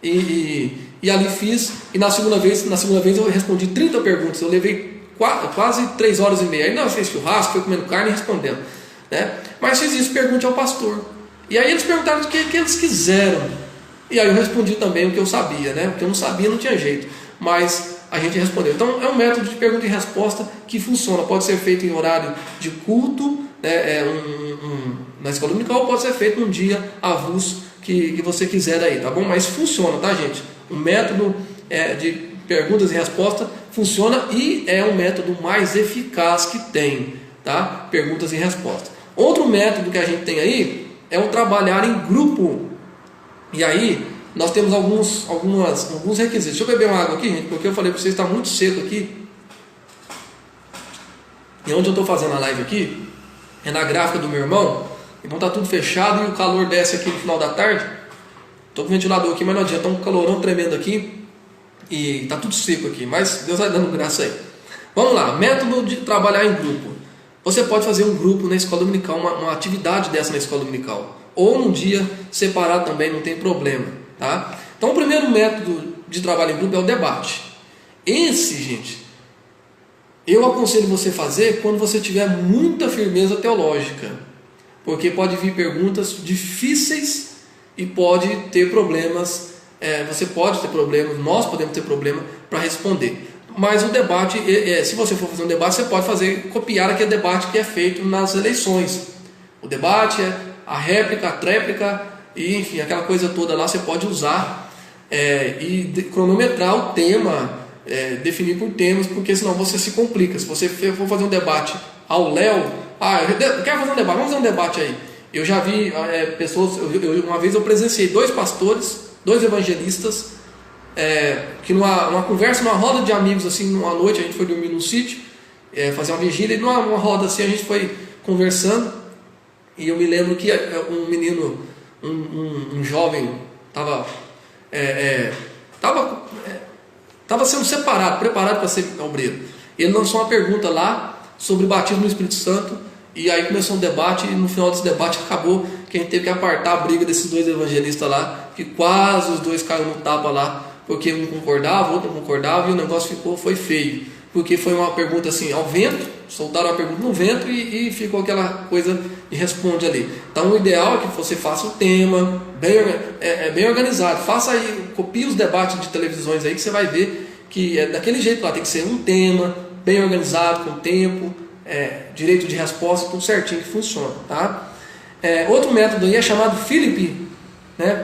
e ali fiz. E na segunda vez eu respondi 30 perguntas. Eu levei quase 3 horas e meia. Aí nós fez churrasco, foi comendo carne e respondendo, né? Mas fiz isso, pergunte ao pastor. E aí eles perguntaram o que eles quiseram. E aí eu respondi também o que eu sabia, né? O que eu não sabia não tinha jeito, mas a gente respondeu. Então é um método de pergunta e resposta que funciona. Pode ser feito em horário de culto, né? Na escola dominical, ou pode ser feito num dia avulso que você quiser aí, tá bom? Mas funciona, tá, gente? O método de perguntas e respostas funciona e é o método mais eficaz que tem, tá? Perguntas e respostas. Outro método que a gente tem aí é o trabalhar em grupo. E aí, nós temos alguns requisitos. Deixa eu beber uma água aqui, gente, porque eu falei para vocês, está muito cedo aqui. E onde eu estou fazendo a live aqui, é na gráfica do meu irmão. Então está tudo fechado e o calor desce aqui no final da tarde. Estou com o ventilador aqui, mas não adianta, está um calorão tremendo aqui. E está tudo seco aqui, mas Deus vai dando graça aí. Vamos lá, método de trabalhar em grupo. Você pode fazer um grupo na escola dominical, uma atividade dessa na escola dominical. Ou num dia separado também, não tem problema. Tá? Então o primeiro método de trabalho em grupo é o debate. Esse, gente, eu aconselho você fazer quando você tiver muita firmeza teológica. Porque pode vir perguntas difíceis e pode ter problemas. Você pode ter problemas, nós podemos ter problema para responder. Mas o debate, se você for fazer um debate, você pode copiar aquele debate que é feito nas eleições. O debate é a réplica, a tréplica, e enfim, aquela coisa toda lá você pode usar e cronometrar o tema, definir por temas, porque senão você se complica. Se você for fazer um debate ao léu, eu quero fazer um debate, vamos fazer um debate aí. Eu já vi pessoas, uma vez eu presenciei 2 pastores, 2 evangelistas, que numa conversa, numa roda de amigos, assim, numa noite, a gente foi dormir num sítio, fazer uma vigília, e numa roda assim, a gente foi conversando, e eu me lembro que um menino, um jovem, estava sendo preparado para ser obreiro. Ele lançou uma pergunta lá sobre batismo no Espírito Santo, e aí começou um debate, e no final desse debate acabou que a gente teve que apartar a briga desses 2 evangelistas lá, que quase os 2 caíram no tapa lá, porque um concordava, o outro não concordava, e o negócio foi feio, porque foi uma pergunta assim, ao vento, soltaram a pergunta no vento e ficou aquela coisa e responde ali. Então o ideal é que você faça o tema bem organizado, faça aí, copie os debates de televisões aí, que você vai ver que é daquele jeito lá, tem que ser um tema bem organizado, com tempo, direito de resposta, tudo certinho que funciona, tá? Outro método aí é chamado Philip,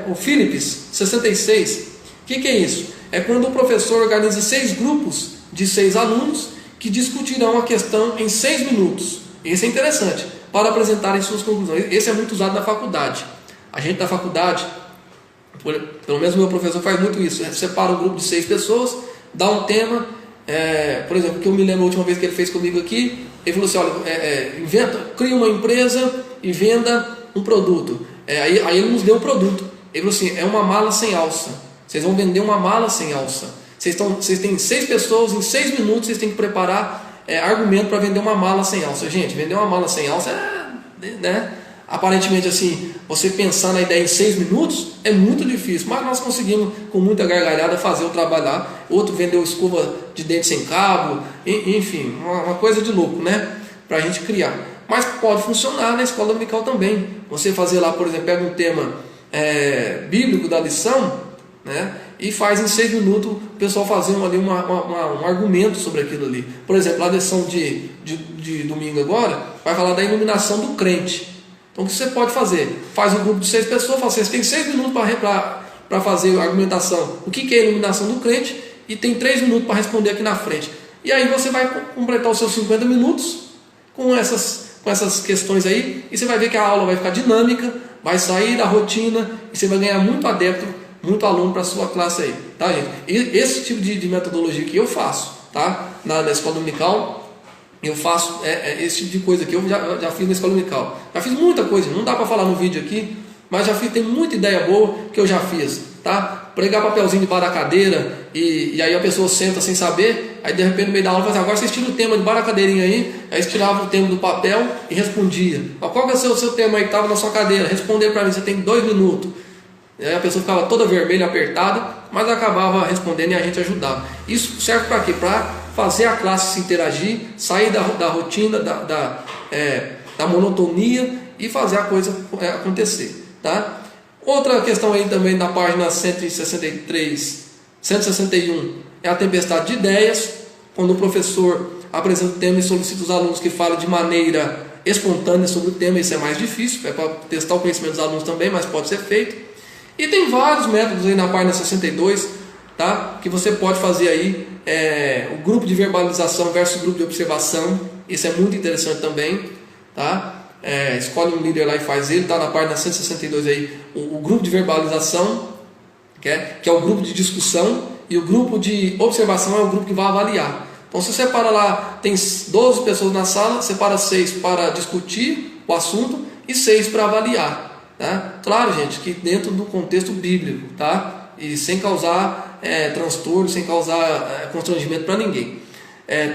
o Philips 66. O que é isso? É quando o professor organiza 6 grupos de 6 alunos que discutirão a questão em 6 minutos. Isso é interessante, para apresentarem suas conclusões. Esse é muito usado na faculdade. A gente da faculdade, pelo menos o meu professor faz muito isso. Ele separa um grupo de 6 pessoas, dá um tema. Por exemplo, que eu me lembro a última vez que ele fez comigo aqui, ele falou assim, olha, cria uma empresa e venda um produto. Aí ele nos deu o produto. Ele falou assim, é uma mala sem alça. Vocês vão vender uma mala sem alça. Vocês têm 6 pessoas, em 6 minutos vocês têm que preparar argumento para vender uma mala sem alça. Gente, vender uma mala sem alça aparentemente assim, você pensar na ideia em 6 minutos é muito difícil, mas nós conseguimos com muita gargalhada fazer o trabalho lá. Outro vendeu escova de dente sem cabo, enfim, uma coisa de louco, para a gente criar. Mas pode funcionar na escola dominical também. Você fazer lá, por exemplo, pega um tema bíblico da lição, e faz em 6 minutos o pessoal fazer ali um argumento sobre aquilo ali. Por exemplo, a lição de domingo agora vai falar da iluminação do crente. Então o que você pode fazer? Faz um grupo de 6 pessoas, você tem 6 minutos para fazer a argumentação. O que é a iluminação do crente? E tem 3 minutos para responder aqui na frente. E aí você vai completar os seus 50 minutos com essas questões aí, e você vai ver que a aula vai ficar dinâmica, vai sair da rotina, e você vai ganhar muito adepto, muito aluno para a sua classe aí, tá, gente? E esse tipo de metodologia que eu faço, tá? Na escola dominical, eu faço esse tipo de coisa que eu já fiz na escola dominical. Já fiz muita coisa, não dá para falar no vídeo aqui, mas tem muita ideia boa que eu já fiz, tá? Pregar papelzinho debaixo da cadeira e aí a pessoa senta sem saber, aí de repente no meio da aula fala assim, agora vocês tiram o tema debaixo da cadeirinha aí eles tiravam o tema do papel e respondia. Qual que é o seu tema aí que estava na sua cadeira? Responder para mim, você tem 2 minutos. E aí a pessoa ficava toda vermelha, apertada, mas acabava respondendo e a gente ajudava. Isso serve para quê? Para fazer a classe se interagir, sair da rotina, da monotonia e fazer a coisa acontecer, tá? Outra questão aí também na página 161 é a tempestade de ideias, quando o professor apresenta o tema e solicita os alunos que falem de maneira espontânea sobre o tema. Isso é mais difícil, é para testar o conhecimento dos alunos também, mas pode ser feito. E tem vários métodos aí na página 62, tá? Que você pode fazer aí, o grupo de verbalização versus grupo de observação. Isso é muito interessante também, tá? Escolhe um líder lá e faz ele, tá na página 162 aí, o grupo de verbalização, que é o grupo de discussão, e o grupo de observação é o grupo que vai avaliar. Então você separa lá, tem 12 pessoas na sala, separa 6 para discutir o assunto e 6 para avaliar, tá? Claro, gente, que dentro do contexto bíblico, tá? E sem causar transtorno, sem causar constrangimento para ninguém.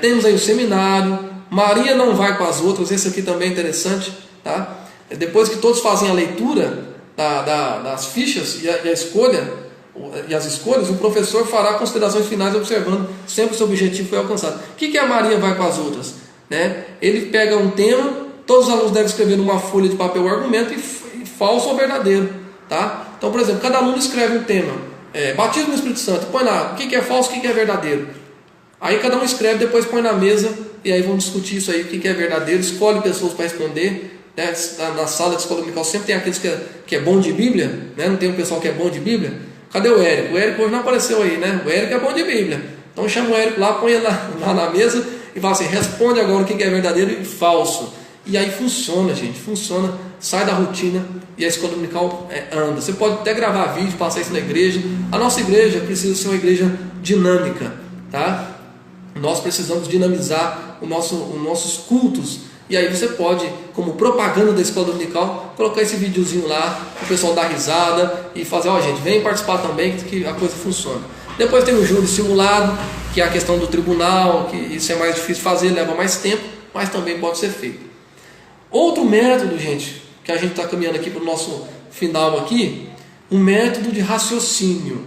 Temos aí o seminário, Maria não vai com as outras, esse aqui também é interessante, tá? Depois que todos fazem a leitura das fichas e a escolha, e as escolhas, o professor fará considerações finais observando sempre se o objetivo foi alcançado. O que a Maria vai com as outras? Né? Ele pega um tema, todos os alunos devem escrever numa folha de papel o argumento e falso ou verdadeiro. Tá? Então, por exemplo, cada aluno escreve um tema, batismo no Espírito Santo, põe lá o que é falso, o que é verdadeiro. Aí cada um escreve, depois põe na mesa e aí vão discutir isso aí, o que é verdadeiro, escolhe pessoas para responder. Né? Na sala de escola dominical sempre tem aqueles que é bom de Bíblia, né? Não tem um pessoal que é bom de Bíblia. Cadê o Érico? O Érico hoje não apareceu aí, né? O Érico é bom de Bíblia. Então chama o Érico lá, põe ele lá na mesa e fala assim, responde agora o que é verdadeiro e falso. E aí funciona, gente, funciona, sai da rotina e a escola dominical anda. Você pode até gravar vídeo, passar isso na igreja. A nossa igreja precisa ser uma igreja dinâmica, tá? Nós precisamos dinamizar os nossos cultos. E aí você pode, como propaganda da escola dominical, colocar esse videozinho lá, o pessoal dar risada e fazer, gente, vem participar também que a coisa funciona. Depois tem o júri simulado, que é a questão do tribunal, que isso é mais difícil de fazer, leva mais tempo, mas também pode ser feito. Outro método, gente, que a gente está caminhando aqui para o nosso final aqui, um método de raciocínio.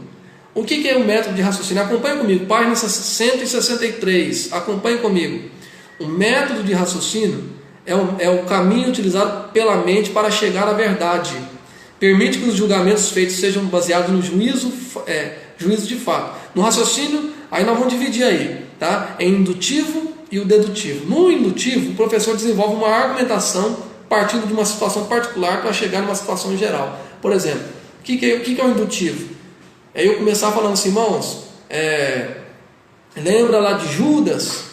O que é o método de raciocínio? Acompanhe comigo, página 163, acompanhe comigo. O método de raciocínio é o caminho utilizado pela mente para chegar à verdade. Permite que os julgamentos feitos sejam baseados no juízo de fato. No raciocínio, aí nós vamos dividir aí, tá? Em indutivo e o dedutivo. No indutivo, o professor desenvolve uma argumentação partindo de uma situação particular para chegar numa situação geral. Por exemplo, o que é o indutivo? É eu começar falando assim, irmãos, lembra lá de Judas?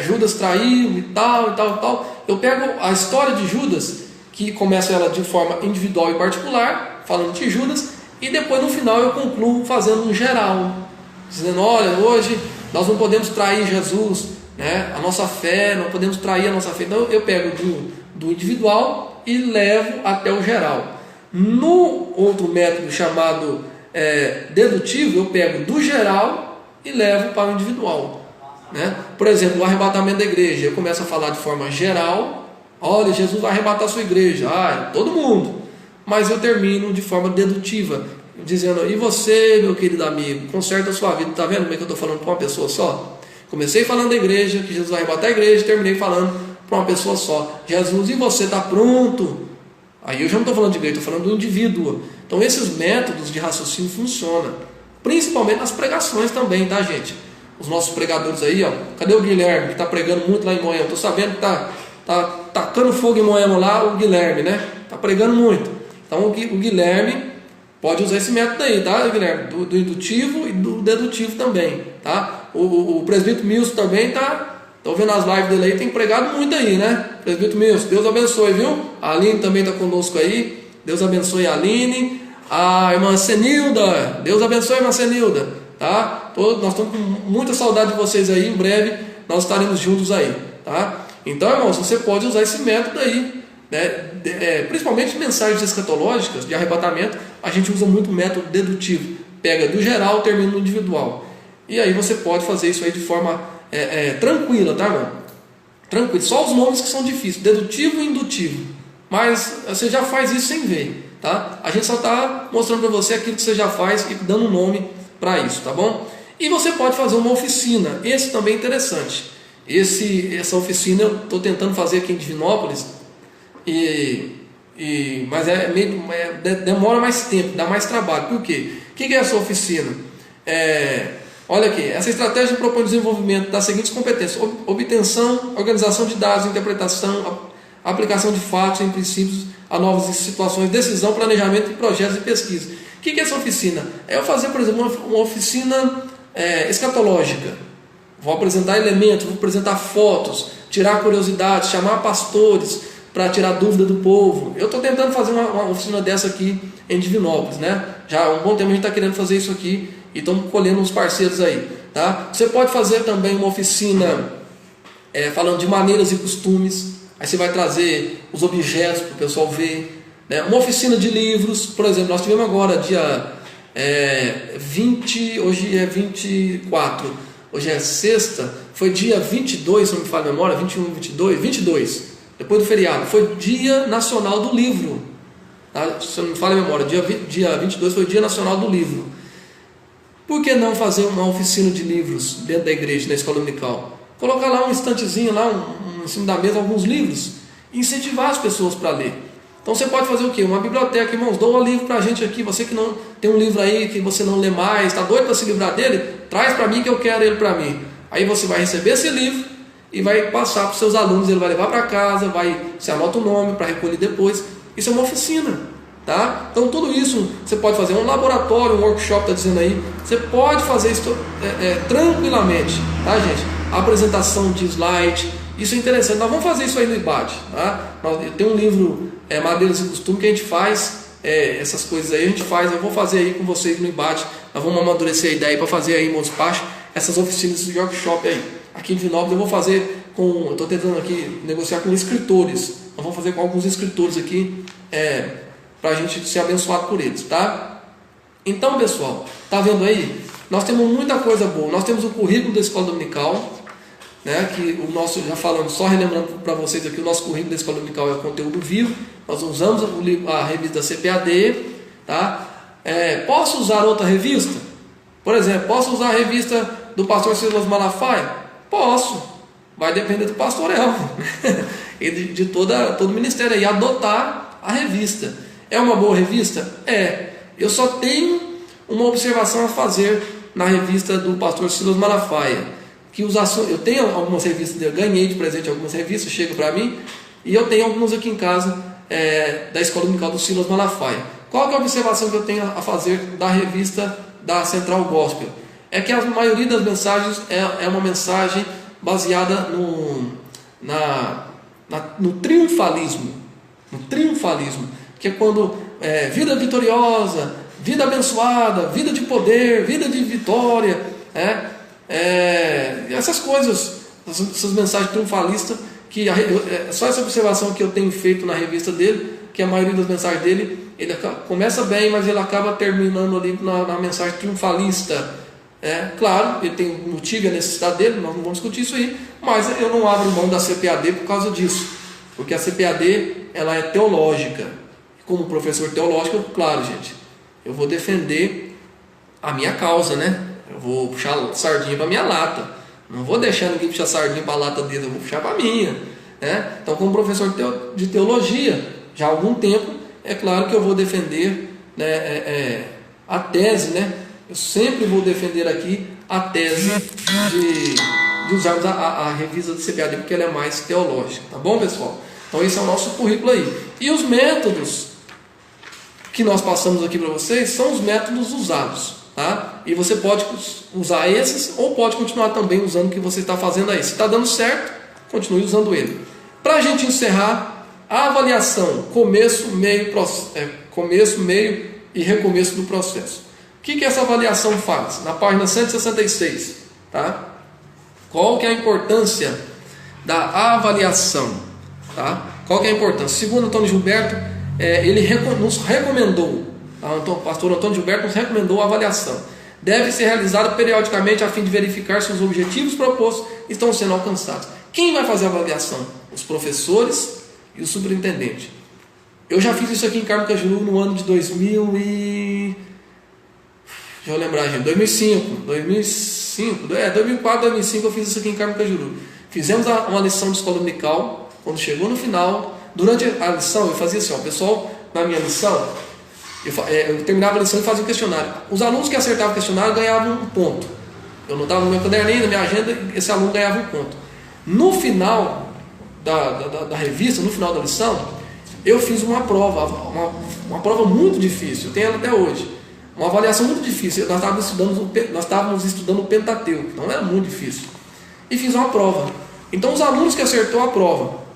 Judas traiu e tal. Eu pego a história de Judas, que começa ela de forma individual e particular, falando de Judas, e depois no final eu concluo fazendo um geral, dizendo, olha, hoje nós não podemos trair Jesus, né? A nossa fé, não podemos trair a nossa fé. Então eu pego do individual e levo até o geral. No outro método chamado dedutivo, eu pego do geral e levo para o individual. Né? Por exemplo, o arrebatamento da igreja, eu começo a falar de forma geral, olha, Jesus vai arrebatar a sua igreja, todo mundo, mas eu termino de forma dedutiva, dizendo, e você, meu querido amigo, conserta a sua vida. Está vendo como é que eu estou falando para uma pessoa só? Comecei falando da igreja, que Jesus vai arrebatar a igreja, terminei falando para uma pessoa só, Jesus, e você está pronto? Aí eu já não estou falando de igreja, estou falando do indivíduo. Então esses métodos de raciocínio funcionam, principalmente nas pregações também, tá, gente? Os nossos pregadores aí, cadê o Guilherme, que está pregando muito lá em Moema? Estou sabendo que está tacando fogo em Moema lá, o Guilherme, né? Está pregando muito. Então o Guilherme pode usar esse método aí, tá, Guilherme? Do indutivo e do dedutivo também, tá? O presbítero Milson também estou vendo as lives dele aí, tem pregado muito aí, né? Presbítero Milson, Deus abençoe, viu? A Aline também está conosco aí, Deus abençoe a Aline. A irmã Senilda, Deus abençoe a irmã Senilda. Tá? Nós estamos com muita saudade de vocês aí. Em breve nós estaremos juntos aí, tá? Então, irmãos, você pode usar esse método aí, né? Principalmente mensagens escatológicas de arrebatamento, a gente usa muito o método dedutivo, pega do geral, termina no individual, e aí você pode fazer isso aí de forma tranquila, tá, irmão? Tranquilo, só os nomes que são difíceis, dedutivo e indutivo, mas você já faz isso sem ver, tá? A gente só está mostrando para você aquilo que você já faz e dando um nome para isso, tá bom? E você pode fazer uma oficina, esse também é interessante. Essa oficina eu estou tentando fazer aqui em Divinópolis, mas demora mais tempo, dá mais trabalho. Por quê? O que é essa oficina? Olha aqui, essa estratégia propõe o desenvolvimento das seguintes competências: obtenção, organização de dados, interpretação, aplicação de fatos em princípios a novas situações, decisão, planejamento de projetos e pesquisa. O que é essa oficina? É eu fazer, por exemplo, uma oficina escatológica. Vou apresentar elementos, vou apresentar fotos, tirar curiosidades, chamar pastores para tirar dúvida do povo. Eu estou tentando fazer uma oficina dessa aqui em Divinópolis, né? Já há um bom tempo a gente está querendo fazer isso aqui e estamos colhendo uns parceiros aí, tá? Você pode fazer também uma oficina falando de maneiras e costumes. Aí você vai trazer os objetos para o pessoal ver. Uma oficina de livros, por exemplo, nós tivemos agora dia hoje é 24, hoje é sexta, foi dia 22, se não me falha a memória, 21, 22, depois do feriado, foi Dia Nacional do Livro, tá? Se não me falha a memória, dia 22 foi o Dia Nacional do Livro. Por que não fazer uma oficina de livros dentro da igreja, na escola dominical? Colocar lá um estantezinho, lá em cima da mesa, alguns livros, e incentivar as pessoas para ler. Então você pode fazer o quê? Uma biblioteca, irmãos, doa um livro para a gente aqui. Você que não tem um livro aí que você não lê mais, está doido para se livrar dele, traz para mim que eu quero ele para mim. Aí você vai receber esse livro e vai passar para os seus alunos, ele vai levar para casa, você anota o nome para recolher depois. Isso é uma oficina, tá? Então tudo isso você pode fazer, um laboratório, um workshop, está dizendo aí, você pode fazer isso tranquilamente, tá, gente? A apresentação de slide, isso é interessante. Nós vamos fazer isso aí no IBAD, tá? Eu tenho um livro, Madeiras e Costume, que a gente faz essas coisas aí, eu vou fazer aí com vocês no IBAD. Nós vamos amadurecer a ideia para fazer aí em Montes Baixos essas oficinas de workshop aí. Aqui em Divinópolis eu vou fazer eu estou tentando aqui negociar com escritores. Nós vamos fazer com alguns escritores aqui, para a gente ser abençoado por eles, tá? Então, pessoal, tá vendo aí? Nós temos muita coisa boa. Nós temos o currículo da escola dominical, né, que o nosso, já falando, só relembrando para vocês aqui, o nosso currículo da escola dominical é o conteúdo vivo. Nós usamos a revista da CPAD, tá? Posso usar outra revista? Por exemplo, posso usar a revista do pastor Silas Malafaia? Posso, vai depender do pastor Elvio e de todo o ministério aí, adotar a revista. É uma boa revista? Eu só tenho uma observação a fazer na revista do pastor Silas Malafaia, que eu tenho algumas revistas, eu ganhei de presente algumas revistas, chegam para mim, e eu tenho algumas aqui em casa, da escola dominical do Silas Malafaia. Qual que é a observação que eu tenho a fazer da revista da Central Gospel? É que a maioria das mensagens é uma mensagem baseada no triunfalismo, que é quando vida vitoriosa, vida abençoada, vida de poder, vida de vitória, essas coisas, essas mensagens triunfalistas, que só essa observação que eu tenho feito na revista dele, que a maioria das mensagens dele, ele começa bem, mas ele acaba terminando ali na mensagem triunfalista. Claro, ele tem o motivo e a necessidade dele, nós não vamos discutir isso aí, mas eu não abro mão da CPAD por causa disso, porque a CPAD ela é teológica. Como professor teológico, claro, gente, eu vou defender a minha causa, né? Eu vou puxar sardinha para minha lata. Não vou deixar ninguém puxar sardinha para a lata dele, eu vou puxar para a minha, né? Então, como professor de teologia, já há algum tempo, é claro que eu vou defender, né, a tese, né? Eu sempre vou defender aqui a tese de usarmos a revista do CPAD, porque ela é mais teológica, tá bom, pessoal? Então, esse é o nosso currículo aí. E os métodos que nós passamos aqui para vocês são os métodos usados, tá? E você pode usar esses ou pode continuar também usando o que você está fazendo aí. Se está dando certo, continue usando ele. Para a gente encerrar, a avaliação, começo, meio e recomeço do processo. O que essa avaliação faz? Na página 166, tá? Qual que é a importância da avaliação? Tá? Qual que é a importância? Segundo Antônio Gilberto, ele nos recomendou, o pastor Antônio Gilberto nos recomendou a avaliação. Deve ser realizada periodicamente a fim de verificar se os objetivos propostos estão sendo alcançados. Quem vai fazer a avaliação? Os professores e o superintendente. Eu já fiz isso aqui em Carmo Cajuru no ano de 2005, 2004, 2005 eu fiz isso aqui em Carmo Cajuru. Fizemos uma lição de escola dominical. Quando chegou no final, durante a lição eu fazia assim, pessoal, na minha lição, eu terminava a lição e fazia um questionário. Os alunos que acertavam o questionário ganhavam um ponto. Eu anotava no meu caderninho, na minha agenda, esse aluno ganhava um ponto. No final da revista, no final da lição, eu fiz uma prova, uma prova muito difícil, eu tenho ela até hoje. Uma avaliação muito difícil. Nós estávamos estudando o Pentateuco, então era muito difícil. E fiz uma prova. Então os alunos que acertou a prova,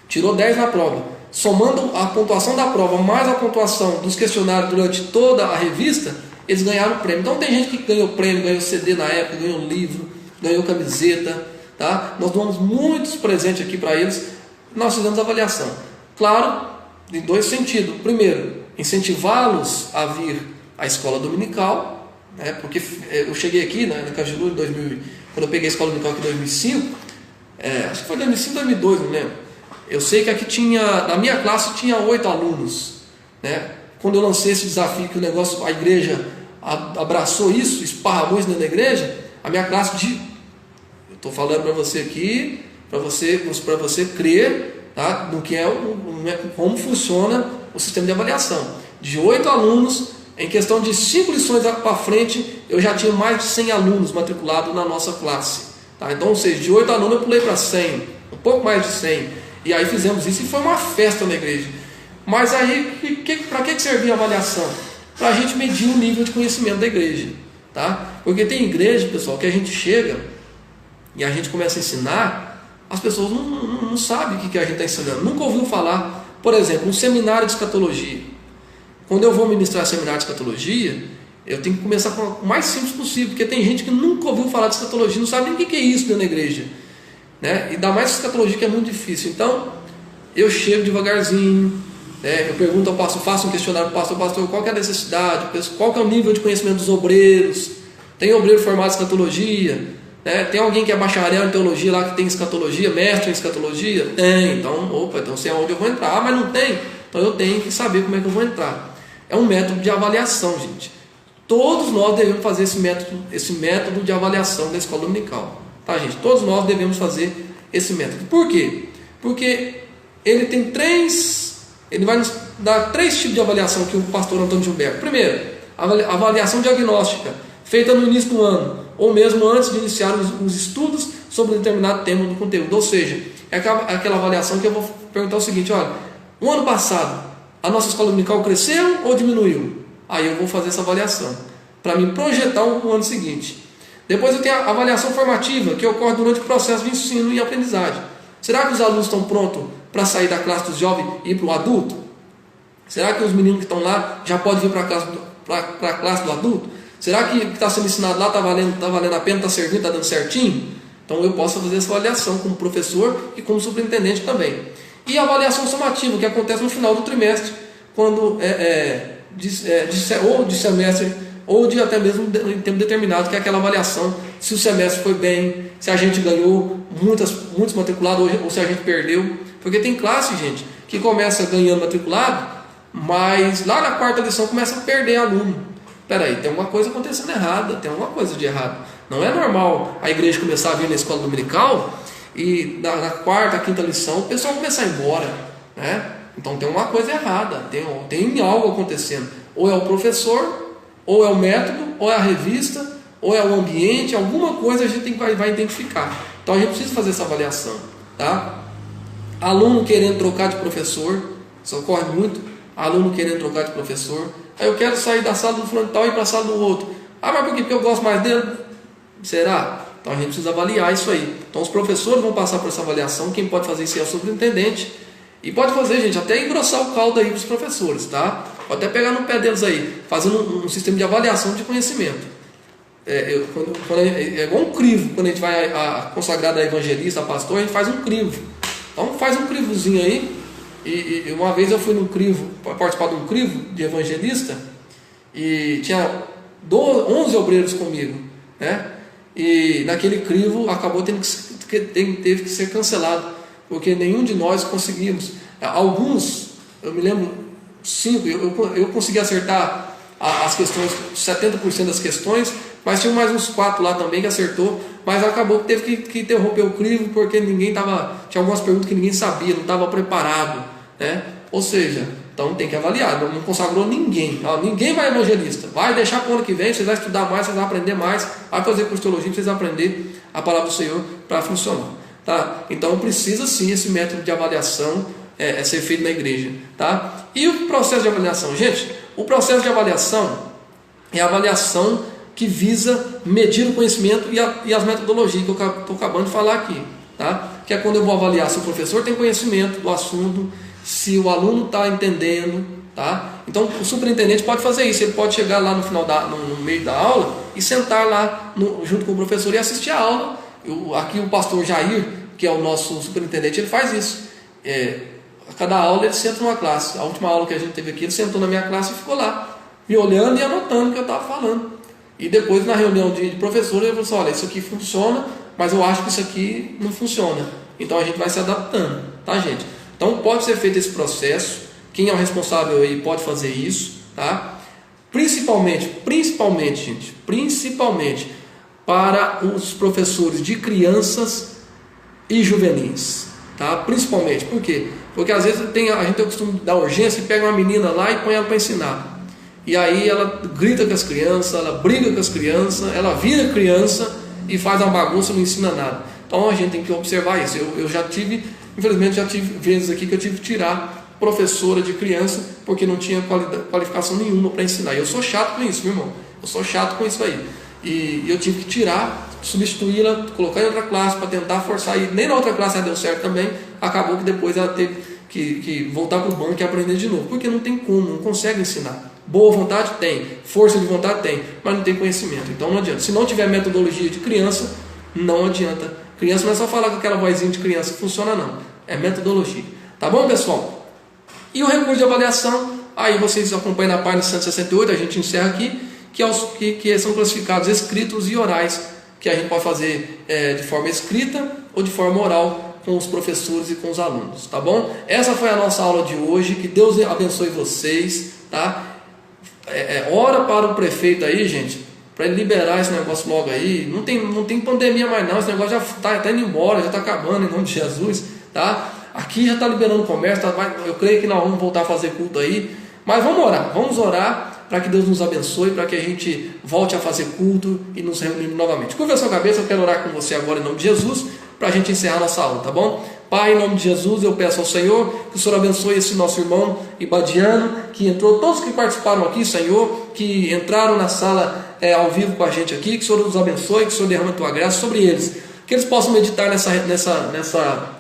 tirou 10 na prova, somando a pontuação da prova mais a pontuação dos questionários durante toda a revista, eles ganharam o prêmio. Então tem gente que ganhou prêmio, ganhou CD na época, ganhou livro, ganhou camiseta, tá? Nós damos muitos presentes aqui para eles. Nós fizemos avaliação. Claro, em dois sentidos. Primeiro, incentivá-los a vir a escola dominical, né? Porque eu cheguei aqui na Cajuru em 2000, quando eu peguei a escola dominical aqui em 2005, acho que foi 2005, 2002, não lembro. Eu sei que aqui tinha, na minha classe tinha 8 alunos, né? Quando eu lancei esse desafio, que o negócio, a igreja abraçou isso, esparramou isso dentro da igreja, a minha classe eu estou falando para você aqui, para você crer, tá? No que como funciona o sistema de avaliação. De 8 alunos, em questão de 5 lições para frente, eu já tinha mais de 100 alunos matriculados na nossa classe. Tá? Então, ou seja, de 8 alunos eu pulei para 100, um pouco mais de 100. E aí fizemos isso e foi uma festa na igreja. Mas aí, para que servia a avaliação? Para a gente medir o nível de conhecimento da igreja. Tá? Porque tem igreja, pessoal, que a gente chega e a gente começa a ensinar, as pessoas não sabem o que a gente está ensinando. Nunca ouviu falar, por exemplo, um seminário de escatologia. Quando eu vou ministrar seminário de escatologia, eu tenho que começar com o mais simples possível, porque tem gente que nunca ouviu falar de escatologia, não sabe nem o que é isso dentro da igreja, né? E dá mais escatologia, que é muito difícil. Então, eu chego devagarzinho, né? Eu pergunto ao pastor, faço um questionário para o pastor, qual que é a necessidade, qual que é o nível de conhecimento dos obreiros, tem obreiro formado em escatologia, né? Tem alguém que é bacharel em teologia lá que tem escatologia, mestre em escatologia? Tem, então sei aonde eu vou entrar. Mas não tem, então eu tenho que saber como é que eu vou entrar. É um método de avaliação, gente. Todos nós devemos fazer esse método de avaliação da escola dominical, tá, gente? Todos nós devemos fazer esse método. Por quê? Porque ele vai nos dar 3 tipos de avaliação que o pastor Antônio Gilberto. Primeiro, a avaliação diagnóstica, feita no início do ano, ou mesmo antes de iniciar os estudos sobre um determinado tema do conteúdo. Ou seja, é aquela avaliação que eu vou perguntar o seguinte: olha, o ano passado, a nossa escola dominical cresceu ou diminuiu? Aí eu vou fazer essa avaliação, para me projetar o ano seguinte. Depois eu tenho a avaliação formativa, que ocorre durante o processo de ensino e aprendizagem. Será que os alunos estão prontos para sair da classe dos jovens e ir para o adulto? Será que os meninos que estão lá já podem vir para a classe do adulto? Será que o que está sendo ensinado lá está valendo a pena, está servindo, está dando certinho? Então eu posso fazer essa avaliação como professor e como superintendente também. E a avaliação somativa, que acontece no final do trimestre, quando ou de semestre, ou de até mesmo em tempo determinado, que é aquela avaliação se o semestre foi bem, se a gente ganhou muitos matriculados ou se a gente perdeu. Porque tem classe, gente, que começa ganhando matriculado, mas lá na 4ª lição começa a perder aluno. Peraí, tem alguma coisa acontecendo errada, tem alguma coisa de errado. Não é normal a igreja começar a vir na escola dominical e na 4ª, 5ª lição o pessoal começar a ir embora, né? Então tem uma coisa errada, tem algo acontecendo. Ou é o professor, ou é o método, ou é a revista, ou é o ambiente, alguma coisa a gente vai identificar. Então a gente precisa fazer essa avaliação, tá? Aluno querendo trocar de professor, isso ocorre muito. Aluno querendo trocar de professor. Aí eu quero sair da sala do fulano tal e ir para a sala do outro. Ah, mas por quê? Porque eu gosto mais dele? Será? Então a gente precisa avaliar isso aí. Então os professores vão passar por essa avaliação. Quem pode fazer isso é o superintendente. E pode fazer, gente, até engrossar o caldo aí para os professores, tá? Pode até pegar no pé deles aí, fazendo um sistema de avaliação de conhecimento. É igual um crivo. Quando a gente vai consagrar a evangelista, a pastor, a gente faz um crivo. Então faz um crivozinho aí. E uma vez eu fui num crivo, participar de um crivo de evangelista, e tinha 11 obreiros comigo, né? E naquele crivo acabou teve que ser cancelado, porque nenhum de nós conseguimos. Alguns, eu me lembro, 5, eu consegui acertar as questões, 70% das questões, mas tinha mais uns 4 lá também que acertou, mas acabou que teve que interromper o crivo, porque tinha algumas perguntas que ninguém sabia, não estava preparado, né? Ou seja, então tem que avaliar, não consagrou ninguém. Ninguém vai evangelista, vai deixar para o ano que vem, vocês vão estudar mais, vocês vão aprender mais, vai fazer curso de teologia, vocês vão aprender a palavra do Senhor para funcionar, tá? Então precisa sim esse método de avaliação ser feito na igreja, tá? E o processo de avaliação, gente, o processo de avaliação é a avaliação que visa medir o conhecimento e as metodologias que eu estou acabando de falar aqui, tá? Que é quando eu vou avaliar se o professor tem conhecimento do assunto, se o aluno está entendendo, tá? Então o superintendente pode fazer isso, ele pode chegar lá no meio da aula e sentar lá junto com o professor e assistir a aula. Aqui o pastor Jair, que é o nosso superintendente, ele faz isso. A cada aula ele senta numa classe. A última aula que a gente teve aqui, ele sentou na minha classe e ficou lá, me olhando e anotando o que eu estava falando. E depois, na reunião de professores, eu falei assim: olha, isso aqui funciona, mas eu acho que isso aqui não funciona. Então a gente vai se adaptando, tá, gente? Então pode ser feito esse processo. Quem é o responsável aí pode fazer isso, tá? Principalmente, gente, principalmente para os professores de crianças e juvenis, tá? Principalmente, por quê? Porque às vezes a gente tem o costume de dar urgência e pega uma menina lá e põe ela para ensinar. E aí ela grita com as crianças, ela briga com as crianças, ela vira criança e faz uma bagunça e não ensina nada. Então a gente tem que observar isso. Eu já tive, infelizmente, vezes aqui que eu tive que tirar professora de criança porque não tinha qualificação nenhuma para ensinar. E eu sou chato com isso, meu irmão. Eu sou chato com isso aí. E eu tive que tirar, substituí-la, colocar em outra classe para tentar forçar. E nem na outra classe ela deu certo também. Acabou que depois ela teve que voltar para o banco e aprender de novo. Porque não tem como, não consegue ensinar. Boa vontade tem, força de vontade tem, mas não tem conhecimento. Então não adianta. Se não tiver metodologia de criança, não adianta. Criança não é só falar com aquela vozinha de criança que funciona, não. É metodologia. Tá bom, pessoal? E o recurso de avaliação, aí vocês acompanham na página 168, a gente encerra aqui, que são classificados escritos e orais, que a gente pode fazer de forma escrita ou de forma oral com os professores e com os alunos, tá bom? Essa foi a nossa aula de hoje, que Deus abençoe vocês, tá? Ora para o prefeito aí, gente, para ele liberar esse negócio logo aí. Não tem pandemia mais não, esse negócio já está indo embora, já está acabando em nome de Jesus, tá? Aqui já está liberando o comércio, eu creio que nós vamos voltar a fazer culto aí, mas vamos orar para que Deus nos abençoe, para que a gente volte a fazer culto e nos reunir novamente. Curva a sua cabeça, eu quero orar com você agora em nome de Jesus, para a gente encerrar nossa aula, tá bom? Pai, em nome de Jesus, eu peço ao Senhor que o Senhor abençoe esse nosso irmão Ibadiano, que entrou, todos que participaram aqui, Senhor, que entraram na sala ao vivo com a gente aqui, que o Senhor nos abençoe, que o Senhor derrame a tua graça sobre eles, que eles possam meditar nessa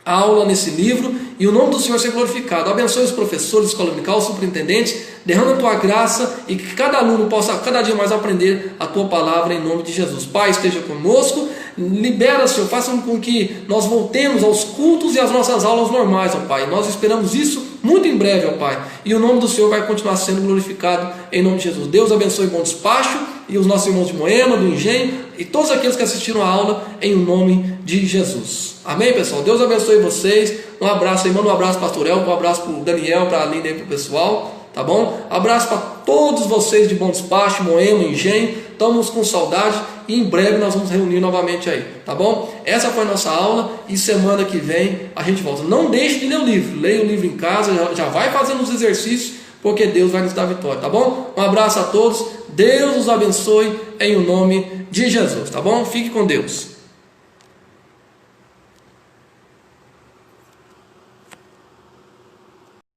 aula, nesse livro, e o nome do Senhor seja glorificado. Abençoe os professores, escola dominical, os superintendentes, derrama a tua graça e que cada aluno possa cada dia mais aprender a tua palavra em nome de Jesus. Pai, esteja conosco, libera, Senhor, faça com que nós voltemos aos cultos e às nossas aulas normais, ó Pai. Nós esperamos isso muito em breve, ó Pai, e o nome do Senhor vai continuar sendo glorificado em nome de Jesus. Deus abençoe Bom Despacho e os nossos irmãos de Moema, do Engenho e todos aqueles que assistiram a aula em nome de Jesus. Amém, pessoal? Deus abençoe vocês. Um abraço aí, manda um abraço para o Pastor Elco, um abraço para o Daniel, para a Aline e para o pessoal, tá bom? Abraço para todos vocês de Bom Despacho, Moema, Engenho. Estamos com saudade e em breve nós vamos reunir novamente aí, tá bom? Essa foi a nossa aula e semana que vem a gente volta. Não deixe de ler o livro, leia o livro em casa, já vai fazendo os exercícios, porque Deus vai nos dar vitória, tá bom? Um abraço a todos, Deus os abençoe em nome de Jesus, tá bom? Fique com Deus.